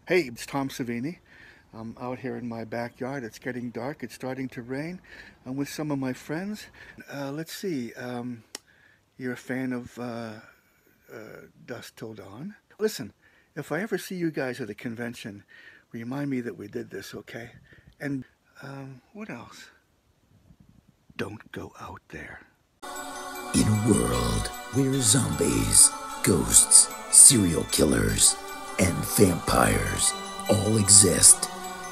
Hey, it's Tom Savini. I'm out here in my backyard. It's getting dark. It's starting to rain. I'm with some of my friends. Let's see. You're a fan of Dusk Till Dawn? Listen, if I ever see you guys at a convention, remind me that we did this, okay? And what else? Don't go out there. In a world where zombies, ghosts, serial killers, and vampires all exist,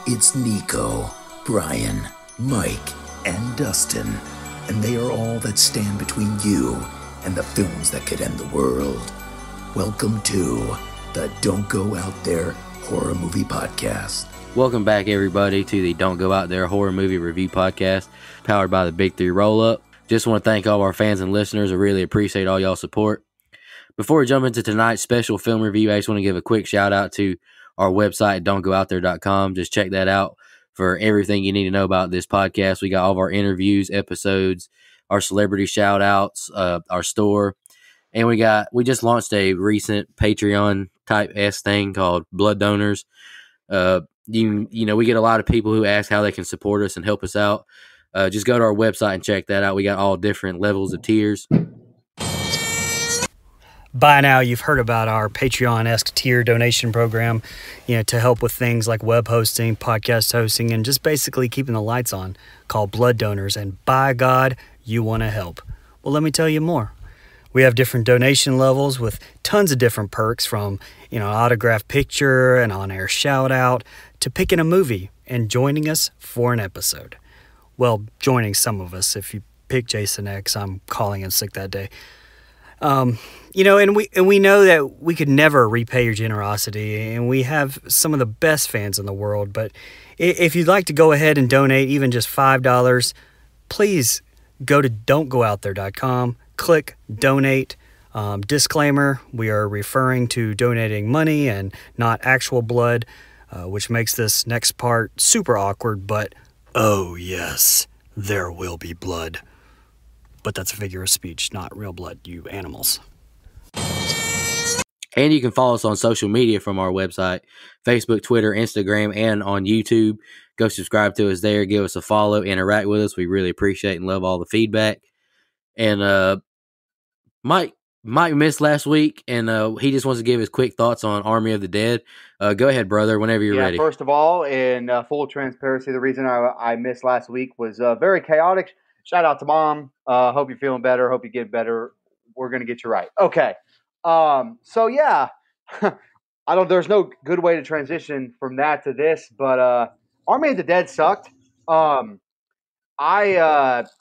it's Nico, Brian, Mike, and Dustin, and they are all that stand between you and the films that could end the world. Welcome to the Don't Go Out There Horror Movie Podcast. Welcome back, everybody, to the Don't Go Out There Horror Movie Review Podcast, powered by the Big 3 Roll-Up. Just want to thank all our fans and listeners. I really appreciate all y'all's support. Before we jump into tonight's special film review, I just want to give a quick shout-out to our website, don'tgoouthere.com. Just check that out for everything you need to know about this podcast. We got all of our interviews, episodes, our celebrity shout-outs, our store. And we just launched a recent Patreon-type-S thing called Blood Donors. We get a lot of people who ask how they can support us and help us out. Just go to our website and check that out. We got all different levels of tiers. By now, you've heard about our Patreon-esque tier donation program, to help with things like web hosting, podcast hosting, and just basically keeping the lights on, called Blood Donors. And by God, you want to help. Well, let me tell you more. We have different donation levels with tons of different perks, from, autographed picture, an on-air shout-out, to picking a movie and joining us for an episode. Well, joining some of us. If you pick Jason X, I'm calling in sick that day. And we know that we could never repay your generosity, and we have some of the best fans in the world. But if you'd like to go ahead and donate even just $5, please go to don'tgoouthere.com, click donate. Disclaimer, we are referring to donating money and not actual blood, which makes this next part super awkward, but oh yes, there will be blood. But that's a figure of speech, not real blood, you animals. And you can follow us on social media from our website, Facebook, Twitter, Instagram, and on YouTube. Go subscribe to us there. Give us a follow. Interact with us. We really appreciate and love all the feedback. And Mike missed last week, and he just wants to give his quick thoughts on Army of the Dead. Go ahead, brother, whenever you're ready. First of all, in full transparency, the reason I missed last week was very chaotic. Shout out to Mom. Hope you're feeling better. Hope you get better. We're going to get you right. Okay. There's no good way to transition from that to this, but Army of the Dead sucked.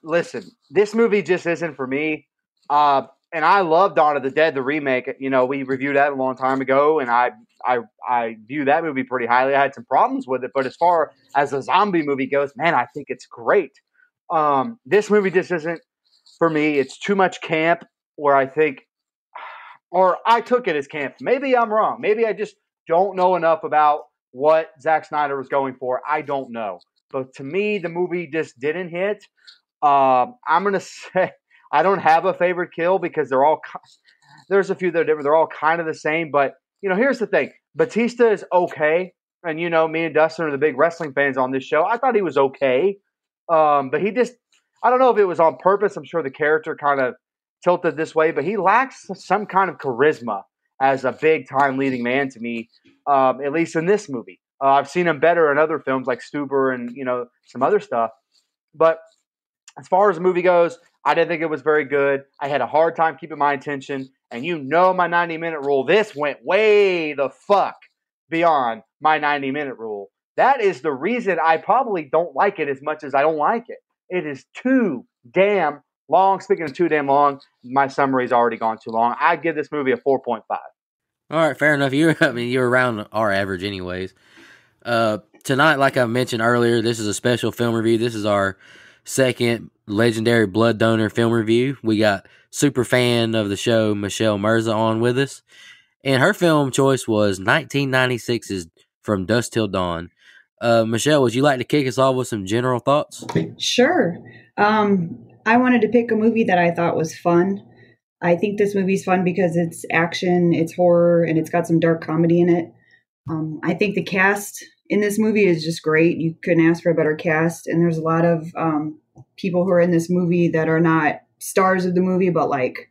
Listen, this movie just isn't for me. And I love Dawn of the Dead, the remake. We reviewed that a long time ago, and I view that movie pretty highly. I had some problems with it, but as far as a zombie movie goes, man, I think it's great. This movie just isn't for me. It's too much camp, where I think, or I took it as camp. Maybe I'm wrong. Maybe I just don't know enough about what Zack Snyder was going for. I don't know. But to me, the movie just didn't hit. I'm going to say I don't have a favorite kill, because there's a few that are different. They're all kind of the same. But, here's the thing. Batista is okay. And, me and Dustin are the big wrestling fans on this show. I thought he was okay. But he just, I don't know if it was on purpose. I'm sure the character kind of tilted this way, but he lacks some kind of charisma as a big-time leading man to me, at least in this movie. I've seen him better in other films like Stuber and, some other stuff. But as far as the movie goes, I didn't think it was very good. I had a hard time keeping my attention. And my 90-minute rule, this went way the fuck beyond my 90-minute rule. That is the reason I probably don't like it as much as I don't like it. It is too damn long. Speaking of too damn long, my summary's already gone too long. I'd give this movie a 4.5. All right, fair enough. You're around our average anyways. Tonight, like I mentioned earlier, this is a special film review. This is our second legendary blood donor film review. We got super fan of the show, Michele Mirza, on with us. And her film choice was 1996's From Dusk Till Dawn. Michele, would you like to kick us off with some general thoughts? Sure. I wanted to pick a movie that I thought was fun. I think this movie's fun because it's action, it's horror, and it's got some dark comedy in it. I think the cast in this movie is just great. You couldn't ask for a better cast. And there's a lot of people who are in this movie that are not stars of the movie, but like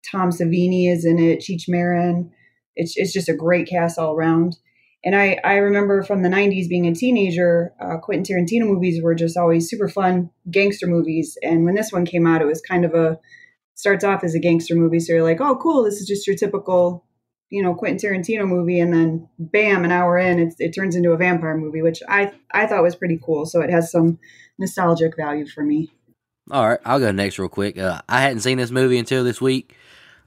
Tom Savini is in it, Cheech Marin. It's just a great cast all around. And I remember from the 90s being a teenager, Quentin Tarantino movies were just always super fun gangster movies. And when this one came out, it was kind of starts off as a gangster movie. So you're like, oh, cool. This is just your typical, Quentin Tarantino movie. And then bam, an hour in, it turns into a vampire movie, which I thought was pretty cool. So it has some nostalgic value for me. All right, I'll go next real quick. I hadn't seen this movie until this week.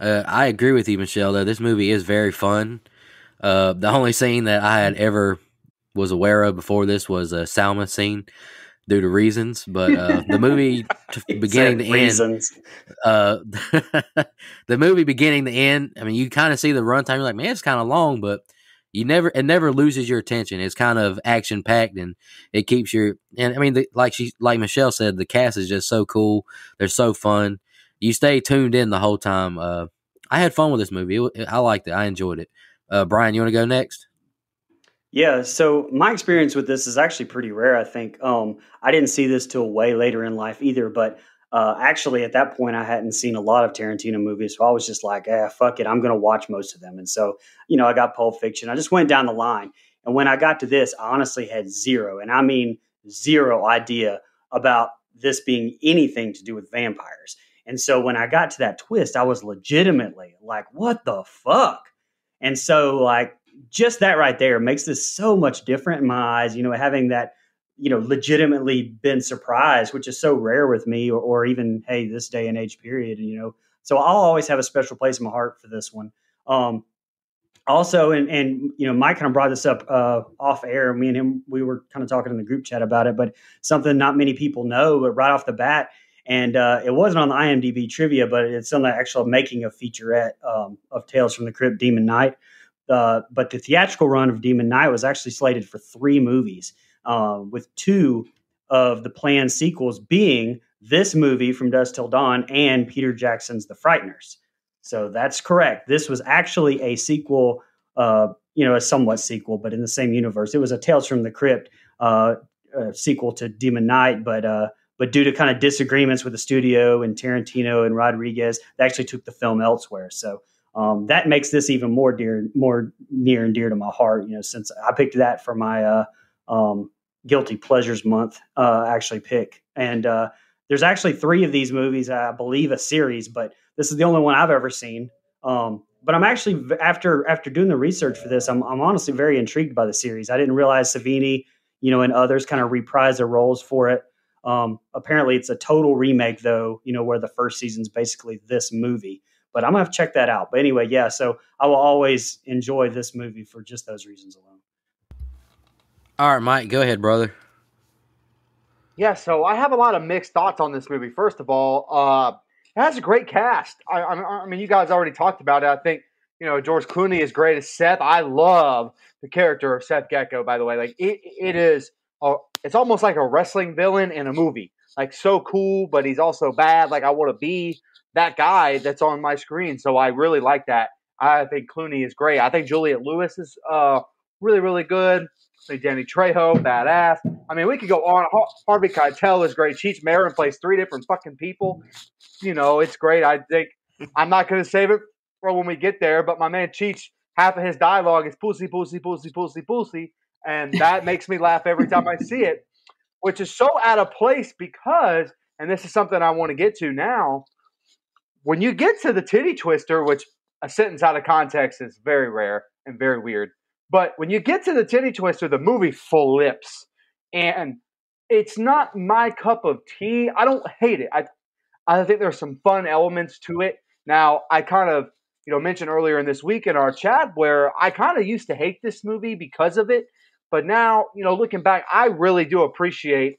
I agree with you, Michelle, though. This movie is very fun. The only scene that I had ever was aware of before this was a Salma scene due to reasons. But the movie beginning to end, the movie beginning to end, I mean, you kind of see the runtime. You're like, man, it's kind of long, but it never loses your attention. It's kind of action packed, and it keeps your. And I mean, like Michelle said, the cast is just so cool. They're so fun. You stay tuned in the whole time. I had fun with this movie. I liked it. I enjoyed it. Brian, you want to go next? Yeah, so my experience with this is actually pretty rare, I think. I didn't see this till way later in life either, but actually at that point I hadn't seen a lot of Tarantino movies, so I was just like, fuck it, I'm going to watch most of them. And so, I got Pulp Fiction. I just went down the line. And when I got to this, I honestly had zero, and I mean zero idea about this being anything to do with vampires. And so when I got to that twist, I was legitimately like, what the fuck? And so like, just that right there makes this so much different in my eyes, having that, legitimately been surprised, which is so rare with me or even, hey, this day and age period, so I'll always have a special place in my heart for this one. Also, and Mike kind of brought this up off air. Me and him, we were kind of talking in the group chat about it, but something not many people know, but right off the bat, and it wasn't on the IMDb trivia, but it's on the actual making of featurette of Tales from the Crypt, Demon Knight. But the theatrical run of Demon Knight was actually slated for 3 movies, with 2 of the planned sequels being this movie from Dusk Till Dawn and Peter Jackson's The Frighteners. So that's correct. This was actually a sequel, a somewhat sequel, but in the same universe. It was a Tales from the Crypt sequel to Demon Knight, but due to kind of disagreements with the studio and Tarantino and Rodriguez, they actually took the film elsewhere. So that makes this even more near and dear to my heart, since I picked that for my Guilty Pleasures month actually pick. And there's actually 3 of these movies, I believe a series, but this is the only one I've ever seen. But I'm actually, after doing the research for this, I'm honestly very intrigued by the series. I didn't realize Savini, and others kind of reprised their roles for it. Apparently it's a total remake though, where the first season's basically this movie. But I'm going to have to check that out. But anyway, yeah, so I will always enjoy this movie for just those reasons alone. All right, Mike, go ahead, brother. Yeah, so I have a lot of mixed thoughts on this movie. First of all, it has a great cast. I mean, you guys already talked about it. I think, George Clooney is great as Seth. I love the character of Seth Gecko, by the way. Like, it is, it's almost like a wrestling villain in a movie. Like, so cool, but he's also bad. Like, I want to be that guy that's on my screen. So I really like that. I think Clooney is great. I think Juliette Lewis is really, really good. I think Danny Trejo, badass. I mean, we could go on. Harvey Keitel is great. Cheech Marin plays 3 different fucking people. It's great. I think I'm not going to save it for when we get there, but my man Cheech, half of his dialogue is pussy, pussy, pussy, pussy, pussy. And that makes me laugh every time I see it, which is so out of place because, and this is something I want to get to now, when you get to the titty twister, which a sentence out of context is very rare and very weird, but when you get to the titty twister, the movie flips. And it's not my cup of tea. I don't hate it. I think there's some fun elements to it. Now, I kind of, mentioned earlier in this week in our chat where I kind of used to hate this movie because of it. But now, looking back, I really do appreciate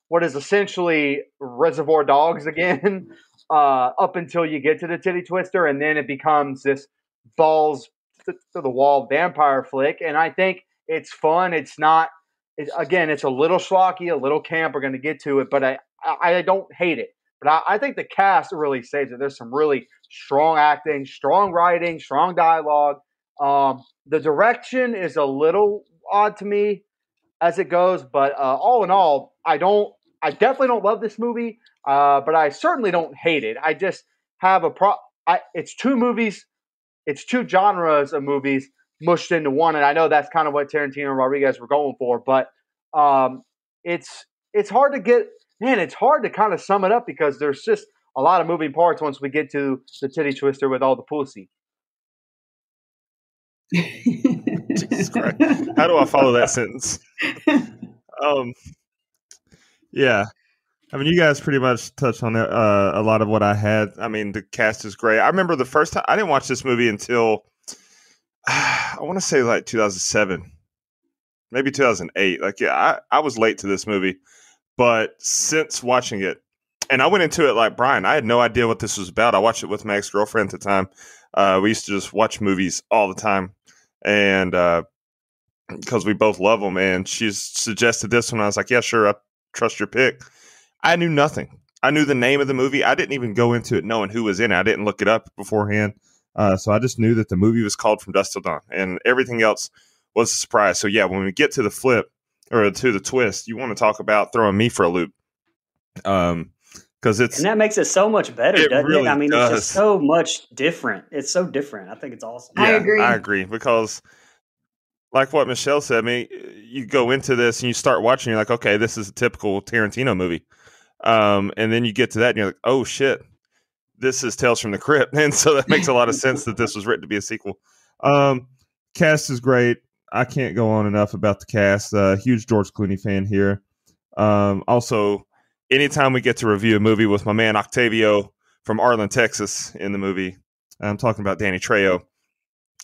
what is essentially Reservoir Dogs again, up until you get to the titty twister, and then it becomes this balls to the wall vampire flick. And I think it's fun. It's not, again, it's a little schlocky, a little camp. We're going to get to it, but I don't hate it. But I think the cast really saves it. There's some really strong acting, strong writing, strong dialogue. The direction is a little odd to me as it goes, but all in all, I definitely don't love this movie, but I certainly don't hate it. I just have it's two movies, it's two genres of movies mushed into one, and I know that's kind of what Tarantino and Rodriguez were going for, but it's hard to get, man, it's hard to kind of sum it up because there's just a lot of moving parts once we get to the titty twister with all the pussy. Jesus Christ. How do I follow that sentence? Yeah. I mean, you guys pretty much touched on a lot of what I had. I mean, the cast is great. I remember the first time I didn't watch this movie until I want to say like 2007, maybe 2008. Like, yeah, I was late to this movie, but since watching it, and I went into it like Brian, I had no idea what this was about. I watched it with my ex-girlfriend at the time. We used to just watch movies all the time, and because we both love them. And she suggested this one. I was like, yeah, sure, I trust your pick. I knew nothing. I knew the name of the movie. I didn't even go into it knowing who was in it. I didn't look it up beforehand. So I just knew that the movie was called From Dusk Till Dawn, and everything else was a surprise. So yeah, when we get to the flip or to the twist, you want to talk about throwing me for a loop. Because and that makes it so much better, doesn't really it? I mean, does. It's just so much different. It's so different. I think it's awesome. Yeah, I agree because like what Michele said, I mean, you go into this and you start watching, you're like, okay, this is a typical Tarantino movie. And then you get to that and you're like, oh shit, this is Tales from the Crypt. And so that makes a lot of sense that this was written to be a sequel. Cast is great. I can't go on enough about the cast. Huge George Clooney fan here. Also, anytime we get to review a movie with my man Octavio from Arlen, Texas in the movie, I'm talking about Danny Trejo.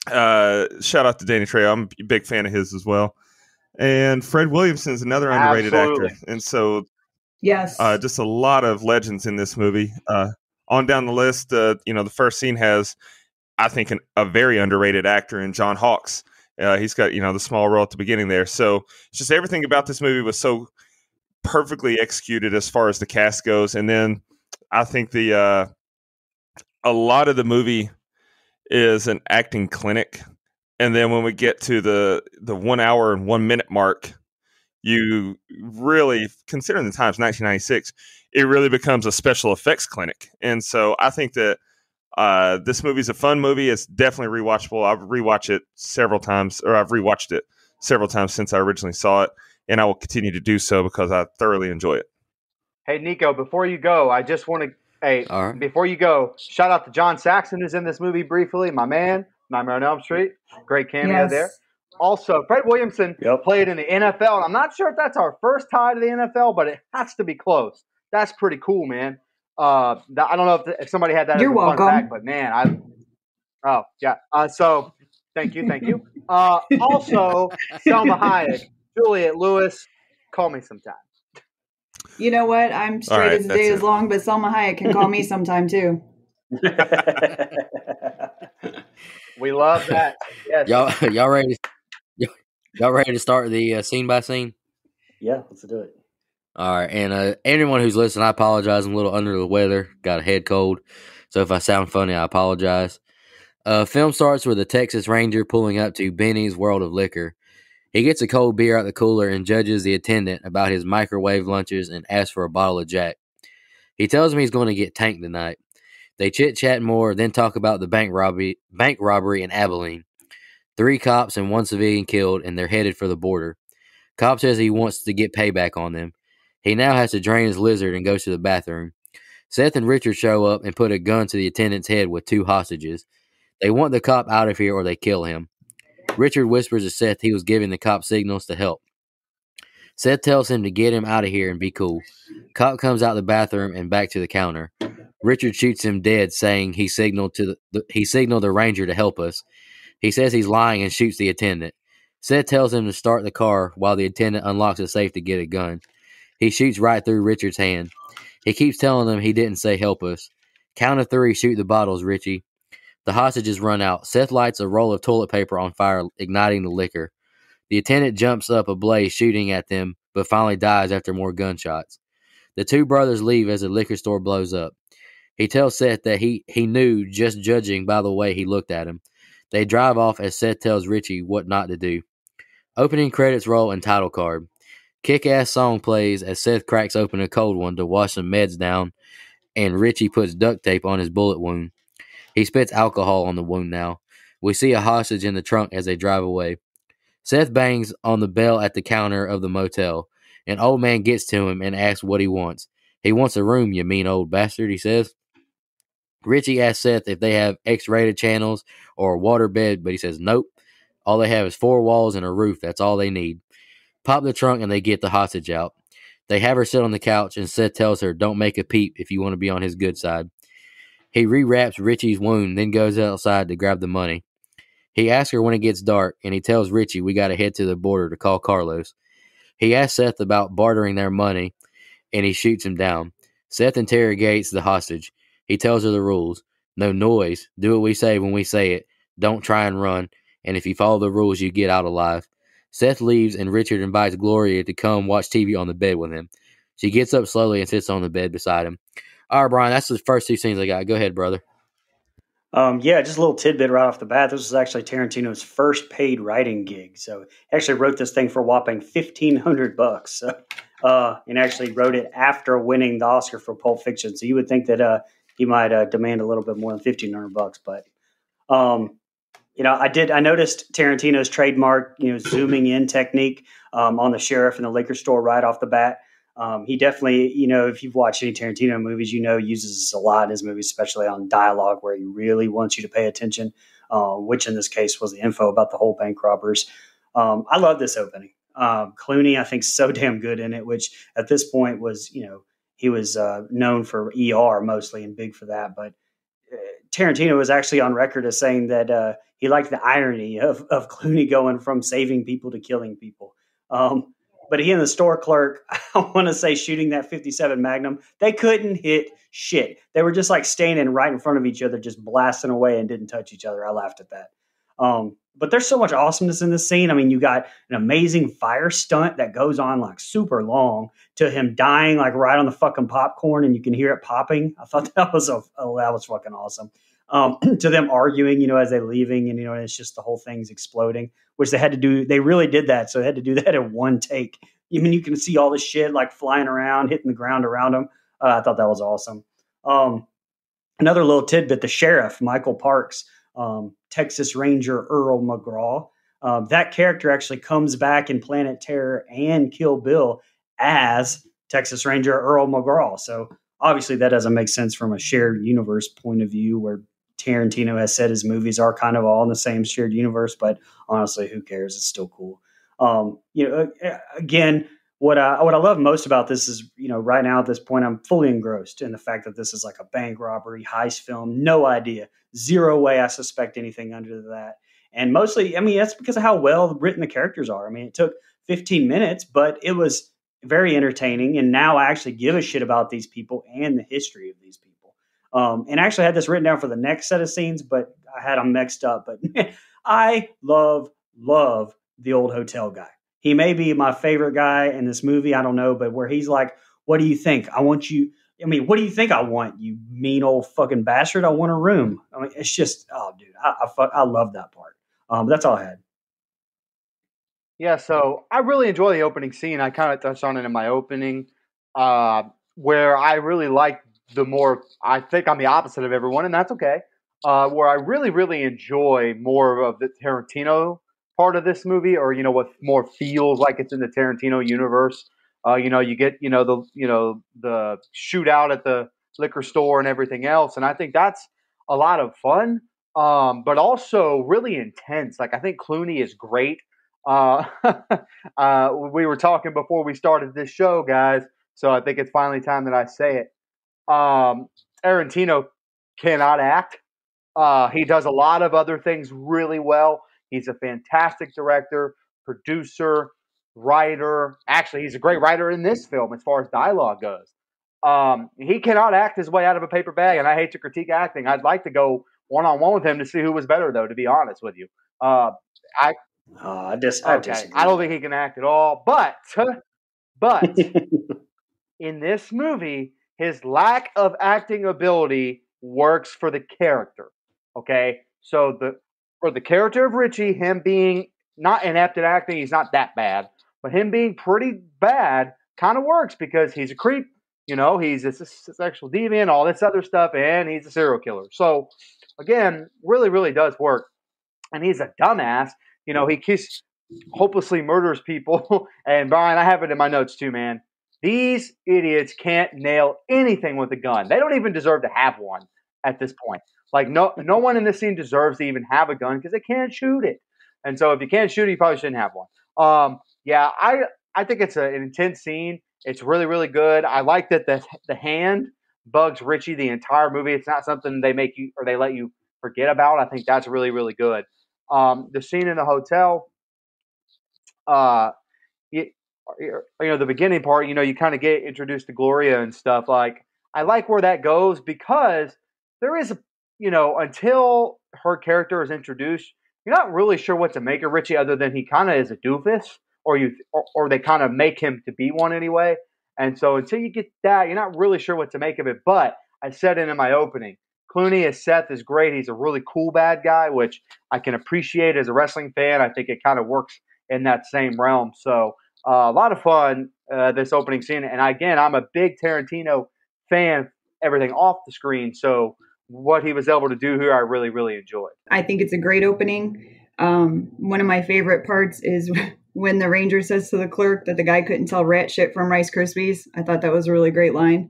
Shout out to Danny Trejo. I'm a big fan of his as well. And Fred Williamson is another underrated actor. And so, yes, just a lot of legends in this movie. On down the list, the first scene has, I think, a very underrated actor in John Hawkes. He's got, the small role at the beginning there. So it's just everything about this movie was so perfectly executed as far as the cast goes. And then I think a lot of the movie is an acting clinic. And then when we get to the 1 hour and 1 minute mark, you really, considering the times 1996, it really becomes a special effects clinic. And so I think that this movie's a fun movie. It's definitely rewatchable. I've rewatched it several times since I originally saw it, and I will continue to do so because I thoroughly enjoy it. Hey, Nico, before you go, I just want to, before you go, shout out to John Saxon, who's in this movie briefly, my man, Nightmare on Elm Street. Great cameo there. Also, Fred Williamson played in the NFL, and I'm not sure if that's our first tie to the NFL, but it has to be close. That's pretty cool, man. I don't know if somebody had that as a fun fact, but man, so thank you. Also, Selma Hayek, Juliette Lewis, call me sometime. You know what? I'm straight as the day is long, but Selma Hayek can call me sometime too. We love that. Yes. Y'all ready? Y'all ready to start the scene by scene? Yeah, let's do it. All right, and anyone who's listening, I apologize. I'm a little under the weather. Got a head cold, so if I sound funny, I apologize. Film starts with a Texas Ranger pulling up to Benny's World of Liquor. He gets a cold beer out the cooler and judges the attendant about his microwave lunches and asks for a bottle of Jack. He tells him he's going to get tanked tonight. They chit-chat more, then talk about the bank robbery in Abilene. 3 cops and 1 civilian killed, and they're headed for the border. Cop says he wants to get payback on them. He now has to drain his lizard and goes to the bathroom. Seth and Richard show up and put a gun to the attendant's head with 2 hostages. They want the cop out of here or they kill him. Richard whispers to Seth he was giving the cop signals to help. Seth tells him to get him out of here and be cool. Cop comes out the bathroom and back to the counter. Richard shoots him dead, saying he signaled the ranger to help us. He says he's lying and shoots the attendant. Seth tells him to start the car while the attendant unlocks the safe to get a gun. He shoots right through Richard's hand. He keeps telling them he didn't say help us. Count of 3, shoot the bottles, Richie. The hostages run out. Seth lights a roll of toilet paper on fire, igniting the liquor. The attendant jumps up ablaze, shooting at them, but finally dies after more gunshots. The 2 brothers leave as the liquor store blows up. He tells Seth that he knew just judging by the way he looked at him. They drive off as Seth tells Richie what not to do. Opening credits roll and title card. Kick-ass song plays as Seth cracks open a cold one to wash some meds down, and Richie puts duct tape on his bullet wound. He spits alcohol on the wound now. We see a hostage in the trunk as they drive away. Seth bangs on the bell at the counter of the motel. An old man gets to him and asks what he wants. He wants a room, you mean old bastard, he says. Richie asks Seth if they have X-rated channels or a water bed, but he says nope. All they have is 4 walls and a roof. That's all they need. Pop the trunk and they get the hostage out. They have her sit on the couch and Seth tells her, don't make a peep if you want to be on his good side. He rewraps Richie's wound, then goes outside to grab the money. He asks her when it gets dark, and he tells Richie we got to head to the border to call Carlos. He asks Seth about bartering their money, and he shoots him down. Seth interrogates the hostage. He tells her the rules. No noise. Do what we say when we say it. Don't try and run. And if you follow the rules, you get out alive. Seth leaves, and Richard invites Gloria to come watch TV on the bed with him. She gets up slowly and sits on the bed beside him. All right, Brian, that's the first 2 scenes I got. Go ahead, brother. Yeah, just a little tidbit right off the bat. This was actually Tarantino's first paid writing gig. So he actually wrote this thing for a whopping $1,500. So, and actually wrote it after winning the Oscar for Pulp Fiction. So you would think that he might demand a little bit more than $1,500. But I noticed Tarantino's trademark, zooming in technique on the sheriff in the liquor store right off the bat. He definitely, if you've watched any Tarantino movies, uses this a lot in his movies, especially on dialogue where he really wants you to pay attention, which in this case was the info about the whole bank robbers. I love this opening. Clooney, I think, so damn good in it, which at this point was, he was known for ER mostly and big for that. But Tarantino was actually on record as saying that he liked the irony of Clooney going from saving people to killing people. But he and the store clerk, I want to say, shooting that 57 Magnum, they couldn't hit shit. They were just like standing right in front of each other, just blasting away and didn't touch each other. I laughed at that. But there's so much awesomeness in this scene. I mean, you got an amazing fire stunt that goes on like super long to him dying like right on the fucking popcorn, and you can hear it popping. I thought that was that was fucking awesome. To them arguing, as they're leaving, and it's just the whole thing's exploding, which they had to do. They really did that, so they had to do that in one take. I mean, you can see all this shit like flying around, hitting the ground around them. I thought that was awesome. Another little tidbit: the sheriff, Michael Parks, Texas Ranger Earl McGraw. That character actually comes back in Planet Terror and Kill Bill as Texas Ranger Earl McGraw. So obviously that doesn't make sense from a shared universe point of view, where Tarantino has said his movies are kind of all in the same shared universe, but honestly, who cares? It's still cool. Again, what I love most about this is, right now at this point, I'm fully engrossed in the fact that this is like a bank robbery, heist film. No idea. Zero way I suspect anything under that. And mostly, that's because of how well written the characters are. It took 15 minutes, but it was very entertaining. And now I actually give a shit about these people and the history of these people. And I actually had this written down for the next set of scenes, but I had them mixed up. But I love the old hotel guy. He may be my favorite guy in this movie. I don't know, but where he's like, what do you think? What do you think I want? You mean old fucking bastard. I want a room. It's just, oh dude, I love that part. That's all I had. Yeah. So I really enjoy the opening scene. I kind of touched on it in my opening, where I really like I think I'm the opposite of everyone, and that's okay. Where I really, really enjoy more of the Tarantino part of this movie, or what more feels like it's in the Tarantino universe. You get the shootout at the liquor store and everything else, and I think that's a lot of fun, but also really intense. Like, I think Clooney is great. We were talking before we started this show, guys, so I think it's finally time that I say it. Tarantino cannot act. He does a lot of other things really well. He's a fantastic director, producer, writer. Actually, he's a great writer in this film as far as dialogue goes. He cannot act his way out of a paper bag, and I hate to critique acting. I'd like to go one-on-one with him to see who was better, though, to be honest with you. I disagree. I don't think he can act at all. But in this movie, his lack of acting ability works for the character. Okay, so for the character of Richie, him being not inept at acting, he's not that bad, but him being pretty bad kind of works because he's a creep. You know, he's a sexual deviant, all this other stuff, and he's a serial killer. So, again, really, really does work. And he's a dumbass. You know, he hopelessly murders people. And Brian, I have it in my notes too, man. These idiots can't nail anything with a gun. They don't even deserve to have one at this point. Like, no one in this scene deserves to even have a gun because they can't shoot it. And so if you can't shoot it, you probably shouldn't have one. Yeah, I think it's an intense scene. It's really, really good. I like that the hand bugs Richie the entire movie. It's not something they make you or they let you forget about. I think that's really, really good. The scene in the hotel, you know, the beginning part, you know, you kind of get introduced to Gloria and stuff. Like, I like where that goes because there is you know, until her character is introduced, you're not really sure what to make of Richie other than he kind of is a doofus, or they kind of make him to be one anyway. And so until you get that, you're not really sure what to make of it. But I said it in my opening. Clooney as Seth is great. He's a really cool bad guy, which I can appreciate as a wrestling fan. I think it kind of works in that same realm. So a lot of fun, this opening scene. And again, I'm a big Tarantino fan, everything off the screen. So what he was able to do here, I really, really enjoyed. I think it's a great opening. One of my favorite parts is when the ranger says to the clerk that the guy couldn't tell rat shit from Rice Krispies. I thought that was a really great line.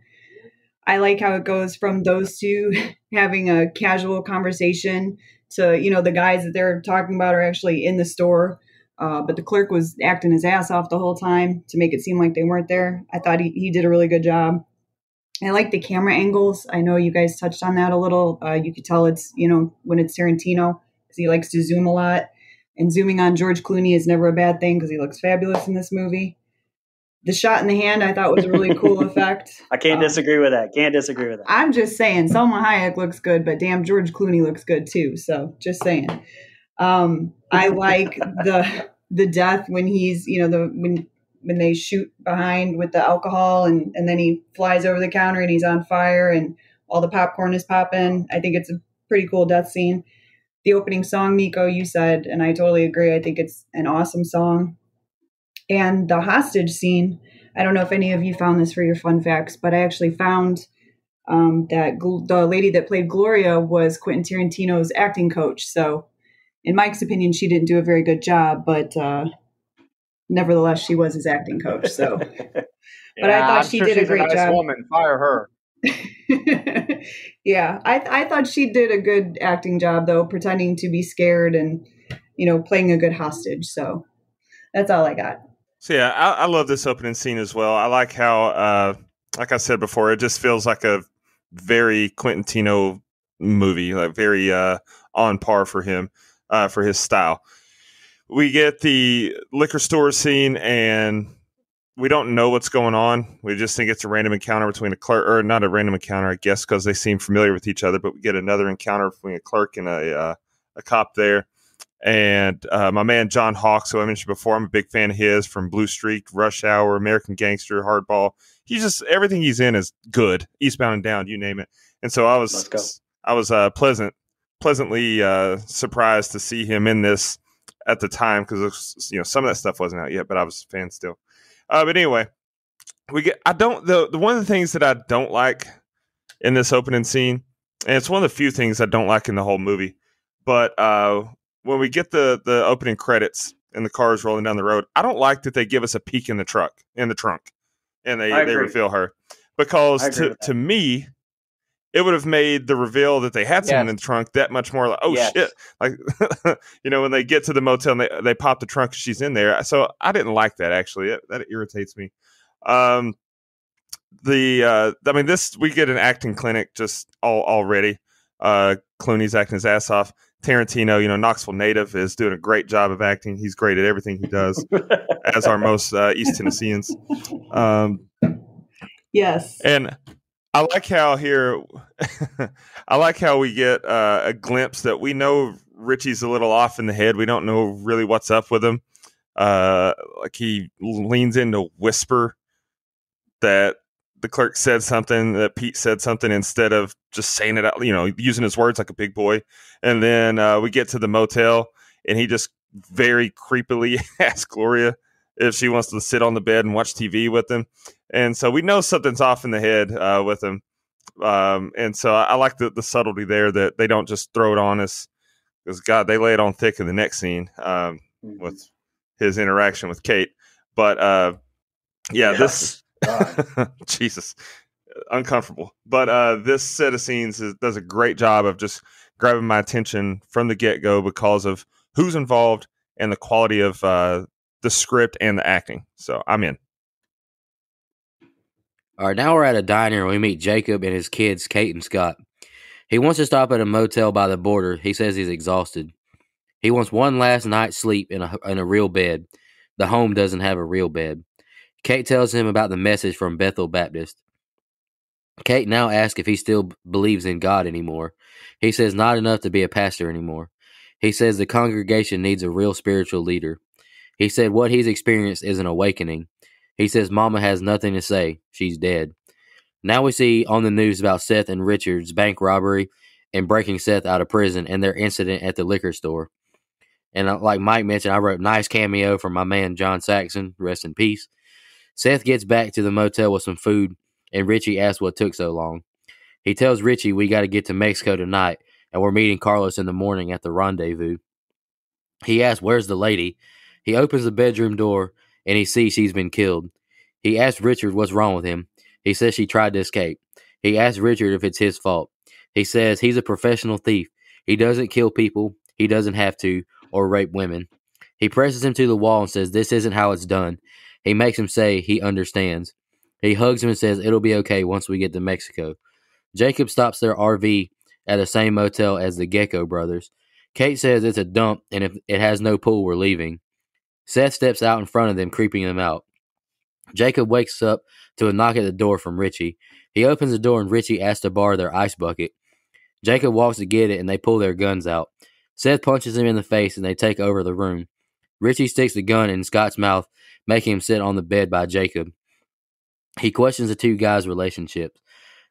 I like how it goes from those two having a casual conversation to, you know, the guys that they're talking about are actually in the store. But the clerk was acting his ass off the whole time to make it seem like they weren't there. I thought he did a really good job. I like the camera angles. I know you guys touched on that a little. You could tell it's, you know, when it's Tarantino, because he likes to zoom a lot. And zooming on George Clooney is never a bad thing because he looks fabulous in this movie. The shot in the hand I thought was a really cool effect. I can't disagree with that. I'm just saying, Salma Hayek looks good, but damn, George Clooney looks good too. So just saying. I like the death when he's, you know, when they shoot behind with the alcohol and then he flies over the counter and he's on fire and all the popcorn is popping. I think it's a pretty cool death scene. The opening song, Nico, you said, and I totally agree. I think it's an awesome song. And the hostage scene, I don't know if any of you found this for your fun facts, but I actually found that the lady that played Gloria was Quentin Tarantino's acting coach. So in Mike's opinion, she didn't do a very good job, but nevertheless, she was his acting coach. So, but I thought she did a great job. Woman, fire her. Yeah, I thought she did a good acting job, though, pretending to be scared and, you know, playing a good hostage. So that's all I got. So yeah, I love this opening scene as well. I like how, like I said before, it just feels like a very Quentin Tarantino movie, like very on par for him, for his style. We get the liquor store scene, and we don't know what's going on. We just think it's a random encounter between a clerk, or not a random encounter, I guess, because they seem familiar with each other. But we get another encounter between a clerk and a cop there. And my man John Hawkes, who I mentioned before, I'm a big fan of his, from Blue Streak, Rush Hour, American Gangster, Hardball. He's just, everything he's in is good. Eastbound and Down, you name it. And so I was pleasantly surprised to see him in this at the time, because, you know, some of that stuff wasn't out yet, but I was a fan still. But anyway, the one of the things that I don't like in this opening scene, and it's one of the few things I don't like in the whole movie, but when we get the opening credits and the cars rolling down the road, I don't like that they give us a peek in the trunk, and they reveal her, because to me, it would have made the reveal that they had someone in the trunk that much more like, shit. Like, you know, when they get to the motel and they pop the trunk, she's in there. So I didn't like that, actually. That irritates me. I mean, we get an acting clinic just already. Clooney's acting his ass off. Tarantino, you know, Knoxville native, is doing a great job of acting. He's great at everything he does, as are most East Tennesseans. Yes. And I like how we get a glimpse that we know Richie's a little off in the head. We don't know really what's up with him. Like, he leans in to whisper that the clerk said something, that Pete said something instead of just saying it out, using his words like a big boy. And then we get to the motel, and he just very creepily asks Gloria if she wants to sit on the bed and watch TV with him. And so we know something's off in the head with him. And so I like the subtlety there, that they don't just throw it on us, because God, they lay it on thick in the next scene with his interaction with Kate. But this Jesus, uncomfortable. But this set of scenes does a great job of just grabbing my attention from the get-go because of who's involved and the quality of the script and the acting. So I'm in. All right, now we're at a diner and we meet Jacob and his kids, Kate and Scott. He wants to stop at a motel by the border. He says he's exhausted. He wants one last night's sleep in a real bed. The home doesn't have a real bed. Kate tells him about the message from Bethel Baptist. Kate now asks if he still believes in God anymore. He says not enough to be a pastor anymore. He says the congregation needs a real spiritual leader. He said what he's experienced is an awakening. He says Mama has nothing to say. She's dead. Now we see on the news about Seth and Richard's bank robbery and breaking Seth out of prison and their incident at the liquor store. And like Mike mentioned, I wrote nice cameo from my man John Saxon, rest in peace. Seth gets back to the motel with some food, and Richie asks what took so long. He tells Richie we got to get to Mexico tonight, and we're meeting Carlos in the morning at the rendezvous. He asks where's the lady. He opens the bedroom door, and he sees she's been killed. He asks Richard what's wrong with him. He says she tried to escape. He asks Richard if it's his fault. He says he's a professional thief. He doesn't kill people. He doesn't have to, or rape women. He presses him to the wall and says this isn't how it's done. He makes him say he understands. He hugs him and says it'll be okay once we get to Mexico. Jacob stops their RV at the same motel as the Gecko brothers. Kate says it's a dump, and if it has no pool, we're leaving. Seth steps out in front of them, creeping them out. Jacob wakes up to a knock at the door from Richie. He opens the door and Richie asks to borrow their ice bucket. Jacob walks to get it and they pull their guns out. Seth punches him in the face and they take over the room. Richie sticks the gun in Scott's mouth, making him sit on the bed by Jacob. He questions the two guys' relationships.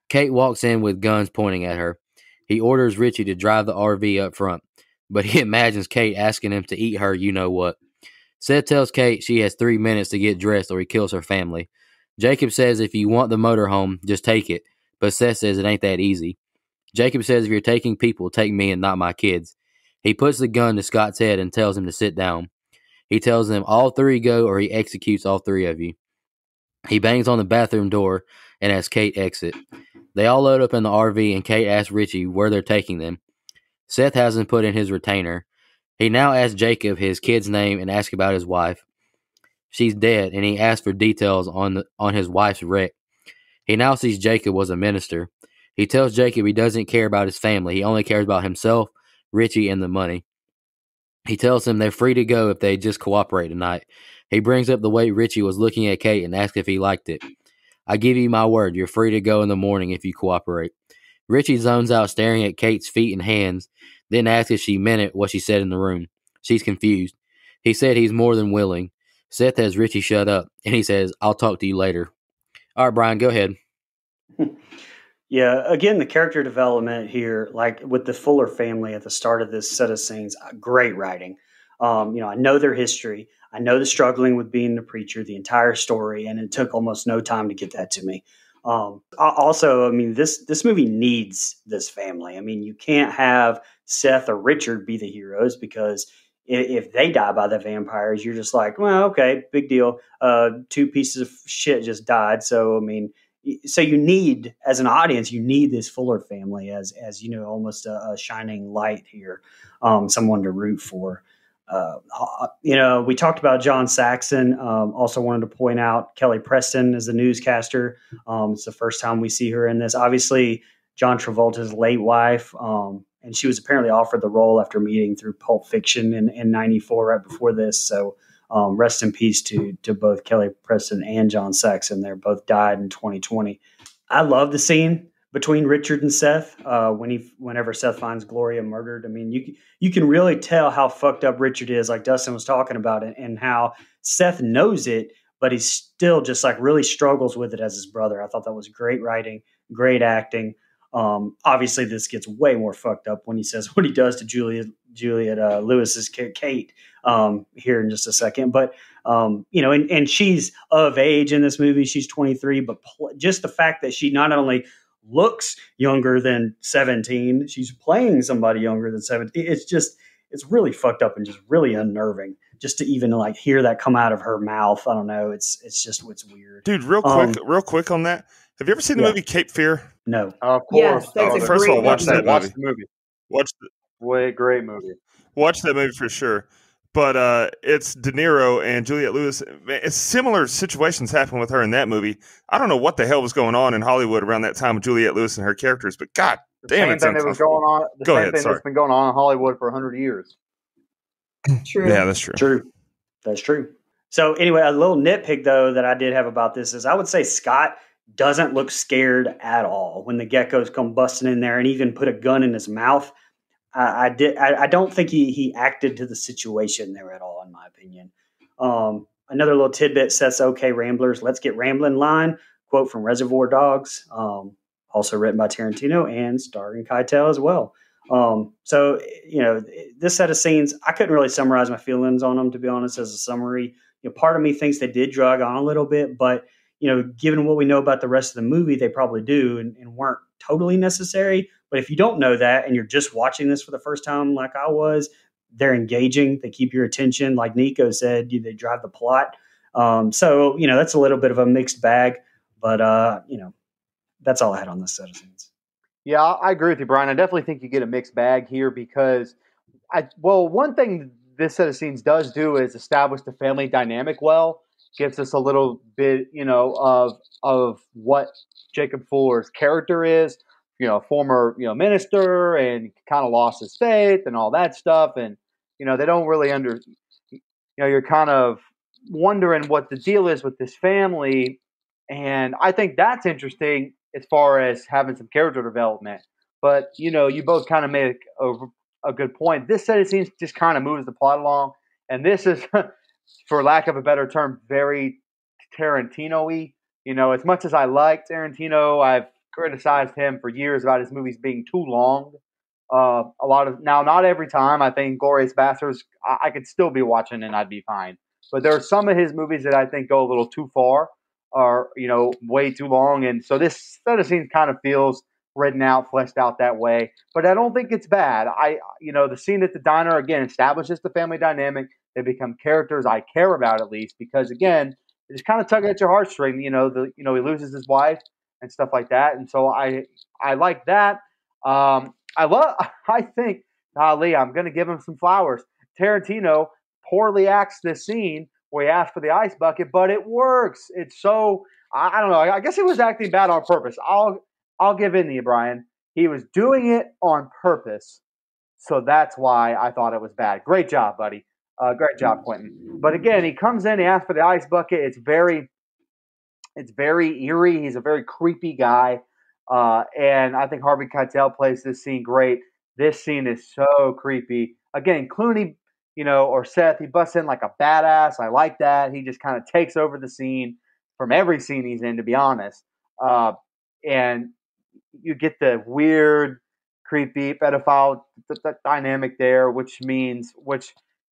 Kate walks in with guns pointing at her. He orders Richie to drive the RV up front, but he imagines Kate asking him to eat her you-know-what. Seth tells Kate she has 3 minutes to get dressed or he kills her family. Jacob says if you want the motorhome, just take it, but Seth says it ain't that easy. Jacob says if you're taking people, take me and not my kids. He puts the gun to Scott's head and tells him to sit down. He tells them all three go or he executes all three of you. He bangs on the bathroom door and has Kate exit. They all load up in the RV and Kate asks Richie where they're taking them. Seth hasn't put in his retainer. He now asks Jacob his kid's name and asks about his wife. She's dead, and he asks for details on his wife's wreck. He now sees Jacob was a minister. He tells Jacob he doesn't care about his family. He only cares about himself, Richie, and the money. He tells him they're free to go if they just cooperate tonight. He brings up the way Richie was looking at Kate and asks if he liked it. I give you my word, you're free to go in the morning if you cooperate. Richie zones out staring at Kate's feet and hands, then asks if she meant it what she said in the room. She's confused. He said he's more than willing. Seth has Richie shut up, and he says, I'll talk to you later. All right, Brian, go ahead. Yeah, again, the character development here, like with the Fuller family at the start of this set of scenes, great writing. I know their history. I know the struggling with being the preacher, the entire story, and it took almost no time to get that to me. Also, this movie needs this family. I mean, you can't have Seth or Richard be the heroes because if they die by the vampires, you're just like, well, okay, big deal. Two pieces of shit just died. So, so you need, as an audience, you need this Fuller family as almost a shining light here, someone to root for. We talked about John Saxon. Also wanted to point out Kelly Preston as the newscaster. It's the first time we see her in this. Obviously, John Travolta's late wife, and she was apparently offered the role after meeting through Pulp Fiction in '94, right before this. So rest in peace to both Kelly Preston and John Saxon. They both died in 2020. I love the scene between Richard and Seth whenever Seth finds Gloria murdered. I mean, you can really tell how fucked up Richard is, like Dustin was talking about, and how Seth knows it, but he still just like really struggles with it as his brother. I thought that was great writing, great acting. Obviously, this gets way more fucked up when he says what he does to Juliet Lewis's Kate here in just a second. But and she's of age in this movie. She's 23, but just the fact that she not only looks younger than 17, she's playing somebody younger than 17. It's really fucked up and just really unnerving just to even like hear that come out of her mouth. I don't know. It's weird. Dude, real quick on that. Have you ever seen the movie Cape Fear? No. Of course. Yes, that's a First of all, watch that Watch movie. the movie. Great movie. Watch that movie for sure. But it's De Niro and Juliette Lewis. It's similar situations happen with her in that movie. I don't know what the hell was going on in Hollywood around that time with Juliette Lewis and her characters, but God damn, it's that's been going on in Hollywood for 100 years. True. Yeah, that's true. That's true. So anyway, a little nitpick though that I did have about this is I would say Scott doesn't look scared at all when the geckos come busting in there and even put a gun in his mouth. I don't think he acted to the situation there at all, in my opinion. Another little tidbit says, "Okay, Ramblers, let's get rambling." Line quote from Reservoir Dogs, also written by Tarantino and starring Keitel as well. So this set of scenes, I couldn't really summarize my feelings on them, to be honest, as a summary. Part of me thinks they did drag on a little bit, but given what we know about the rest of the movie, they probably do and weren't totally necessary. But if you don't know that and you're just watching this for the first time like I was, they're engaging. They keep your attention. Like Nico said, they drive the plot. So that's a little bit of a mixed bag. But, that's all I had on this set of scenes. Yeah, I agree with you, Brian. I definitely think you get a mixed bag here because, one thing this set of scenes does do is establish the family dynamic well. Gives us a little bit, of what Jacob Fuller's character is. Former, minister, and kind of lost his faith and all that stuff. And, they don't really you're kind of wondering what the deal is with this family. And I think that's interesting as far as having some character development. But, you both kind of made a good point. This set of scenes just kind of moves the plot along. And this is, for lack of a better term, very Tarantino-y. As much as I like Tarantino, I've criticized him for years about his movies being too long. Not every time. I think Glorious Bastards, I could still be watching and I'd be fine. But there are some of his movies that I think go a little too far, or way too long. And so this set of scenes kind of feels written out, fleshed out that way. But I don't think it's bad. The scene at the diner again establishes the family dynamic. They become characters I care about at least because again, it just kind of tug at your heartstring. He loses his wife and stuff like that. And so I like that. I think, Lee, I'm going to give him some flowers. Tarantino poorly acts this scene where he asks for the ice bucket, but it works. It's so, I don't know. I guess he was acting bad on purpose. I'll give in to you, Brian. He was doing it on purpose. So that's why I thought it was bad. Great job, buddy. Great job, Quentin. But again, he comes in, he asks for the ice bucket. It's very eerie. He's a very creepy guy. And I think Harvey Keitel plays this scene great. This scene is so creepy. Again, Clooney, or Seth, he busts in like a badass. I like that. He just kind of takes over the scene from every scene he's in, to be honest. And you get the weird, creepy pedophile dynamic there, which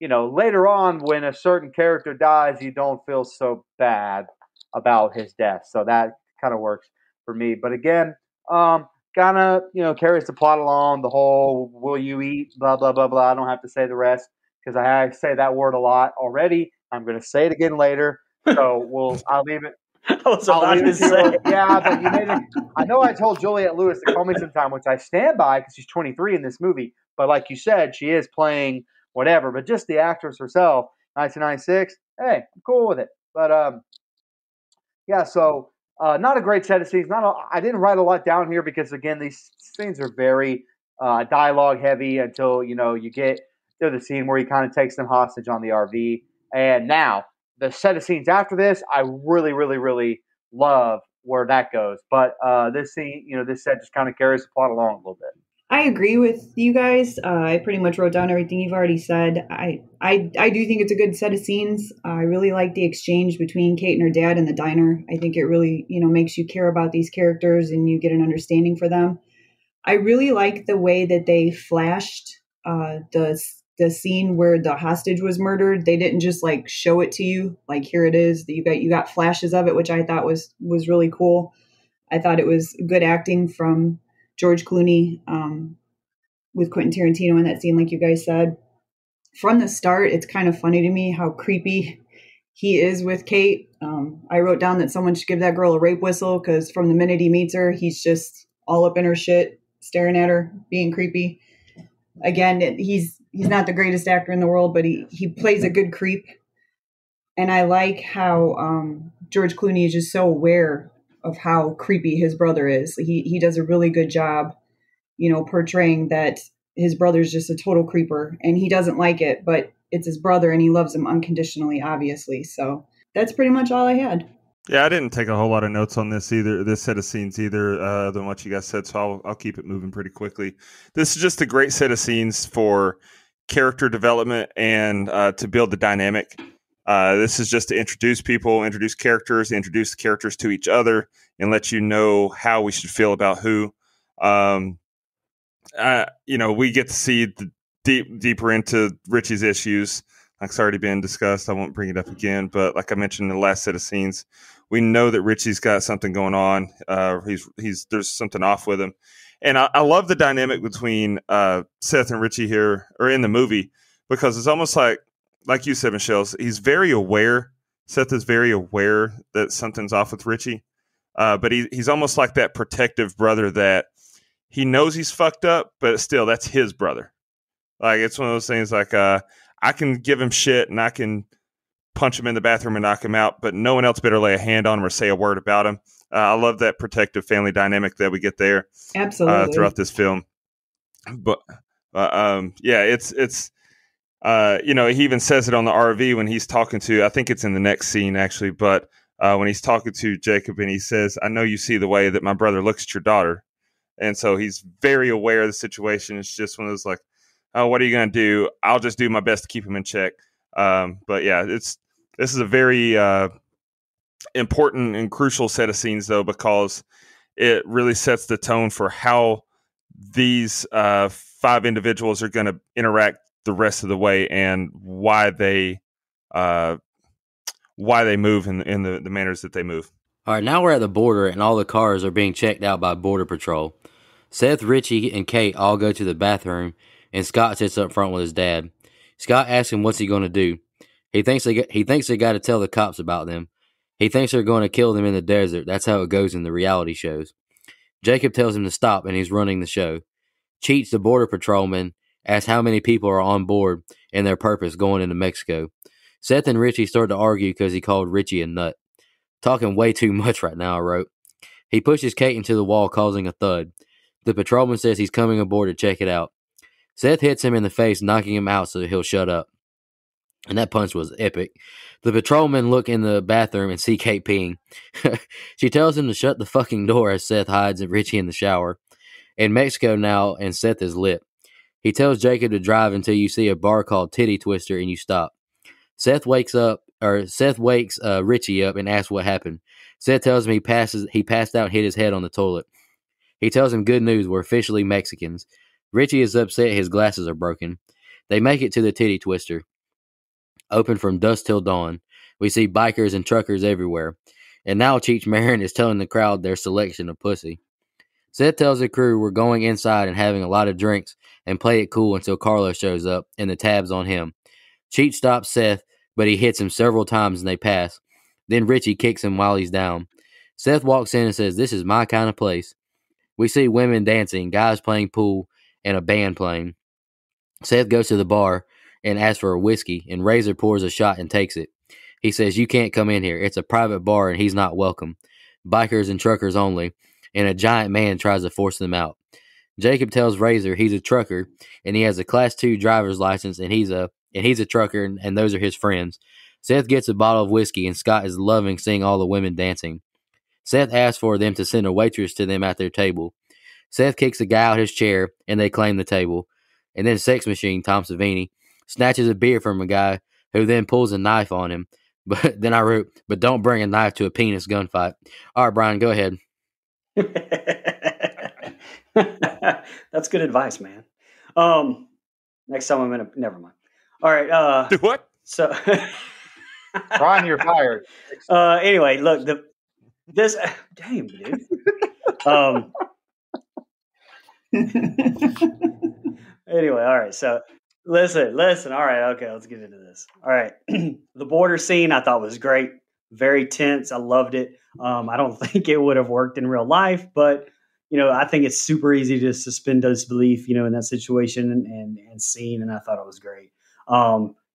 later on when a certain character dies, you don't feel so bad about his death. So that kind of works for me. But again, kind of, carries the plot along. The whole, will you eat, blah, blah, blah, blah. I don't have to say the rest because I say that word a lot already. I'm going to say it again later. So I'll leave it. But you made it. I know I told Juliette Lewis to call me sometime, which I stand by because she's 23 in this movie. But like you said, she is playing whatever. But just the actress herself, 1996, hey, I'm cool with it. But so not a great set of scenes. I didn't write a lot down here because again, these scenes are very dialogue heavy until you get to the scene where he kind of takes them hostage on the RV. And now the set of scenes after this, I really, really, really love where that goes. But this scene, this set just kind of carries the plot along a little bit. I agree with you guys. I pretty much wrote down everything you've already said. I do think it's a good set of scenes. I really like the exchange between Kate and her dad in the diner. I think it really, makes you care about these characters and you get an understanding for them. I really like the way that they flashed the scene where the hostage was murdered. They didn't just like show it to you, like here it is. You got flashes of it, which I thought was really cool. I thought it was good acting from George Clooney with Quentin Tarantino in that scene, like you guys said. From the start, it's kind of funny to me how creepy he is with Kate. I wrote down that someone should give that girl a rape whistle because from the minute he meets her, he's just all up in her shit, staring at her, being creepy. Again, he's not the greatest actor in the world, but he plays a good creep. And I like how George Clooney is just so aware of how creepy his brother is. He does a really good job, portraying that his brother's just a total creeper and he doesn't like it, but it's his brother and he loves him unconditionally, obviously. So that's pretty much all I had. Yeah, I didn't take a whole lot of notes on this set of scenes either, than what you guys said, so I'll keep it moving pretty quickly. This is just a great set of scenes for character development and to build the dynamic. This is just to introduce people, introduce characters, introduce the characters to each other, and let you know how we should feel about who. We get to see deeper into Richie's issues. Like it's already been discussed. I won't bring it up again, but like I mentioned in the last set of scenes, we know that Richie's got something going on. There's something off with him. And I love the dynamic between Seth and Richie here, or in the movie, because it's almost like you said, Michelle, he's very aware. Seth is very aware that something's off with Richie. But he's almost like that protective brother that he knows he's fucked up, but still, that's his brother. Like, it's one of those things like, I can give him shit and I can punch him in the bathroom and knock him out, but no one else better lay a hand on him or say a word about him. I love that protective family dynamic that we get there. Absolutely. Throughout this film. But, it's he even says it on the RV when he's talking to, I think it's in the next scene actually, but when he's talking to Jacob and he says, I know you see the way that my brother looks at your daughter. And so he's very aware of the situation. It's just one of those like, oh, what are you going to do? I'll just do my best to keep him in check. But yeah, this is a very important and crucial set of scenes though, because it really sets the tone for how these 5 individuals are going to interact the rest of the way and why they move in the manners that they move. All right, now we're at the border and all the cars are being checked out by Border Patrol. Seth, Richie, and Kate all go to the bathroom, and Scott sits up front with his dad. Scott asks him what's he going to do. He thinks they got to tell the cops about them. He thinks they're going to kill them in the desert. That's how it goes in the reality shows. Jacob tells him to stop, and he's running the show. Cheats, the border patrolman, asks how many people are on board and their purpose going into Mexico. Seth and Richie start to argue because he called Richie a nut. Talking way too much right now, I wrote. He pushes Kate into the wall, causing a thud. The patrolman says he's coming aboard to check it out. Seth hits him in the face, knocking him out so that he'll shut up. And that punch was epic. The patrolmen look in the bathroom and see Kate peeing. She tells him to shut the fucking door as Seth hides Richie in the shower. In Mexico now, and Seth is lit. He tells Jacob to drive until you see a bar called Titty Twister and you stop. Seth wakes Richie up and asks what happened. Seth tells him he passed out and hit his head on the toilet. He tells him good news, we're officially Mexicans. Richie is upset his glasses are broken. They make it to the Titty Twister. Open from dusk till dawn. We see bikers and truckers everywhere. And now Cheech Marin is telling the crowd their selection of pussy. Seth tells the crew we're going inside and having a lot of drinks and play it cool until Carlos shows up and the tab's on him. Cheech stops Seth, but he hits him several times and they pass. Then Richie kicks him while he's down. Seth walks in and says, this is my kind of place. We see women dancing, guys playing pool, and a band playing. Seth goes to the bar and asks for a whiskey, and Razor pours a shot and takes it. He says, you can't come in here. It's a private bar and he's not welcome. Bikers and truckers only. And a giant man tries to force them out. Jacob tells Razor he's a trucker and he has a Class 2 driver's license and he's a trucker and those are his friends. Seth gets a bottle of whiskey and Scott is loving seeing all the women dancing. Seth asks for them to send a waitress to them at their table. Seth kicks a guy out his chair, and they claim the table. And then Sex Machine, Tom Savini, snatches a beer from a guy who then pulls a knife on him. But then I wrote, but don't bring a knife to a penis gunfight. All right, Brian, go ahead. That's good advice, man. Next time I'm gonna never mind. All right. Do what? So Brian, you're fired. Anyway, look, this damn dude. Anyway, all right. So listen. All right. Okay, let's get into this. All right. The border scene I thought was great. Very tense. I loved it. I don't think it would have worked in real life, but I think it's super easy to suspend disbelief, in that situation and scene. And I thought it was great.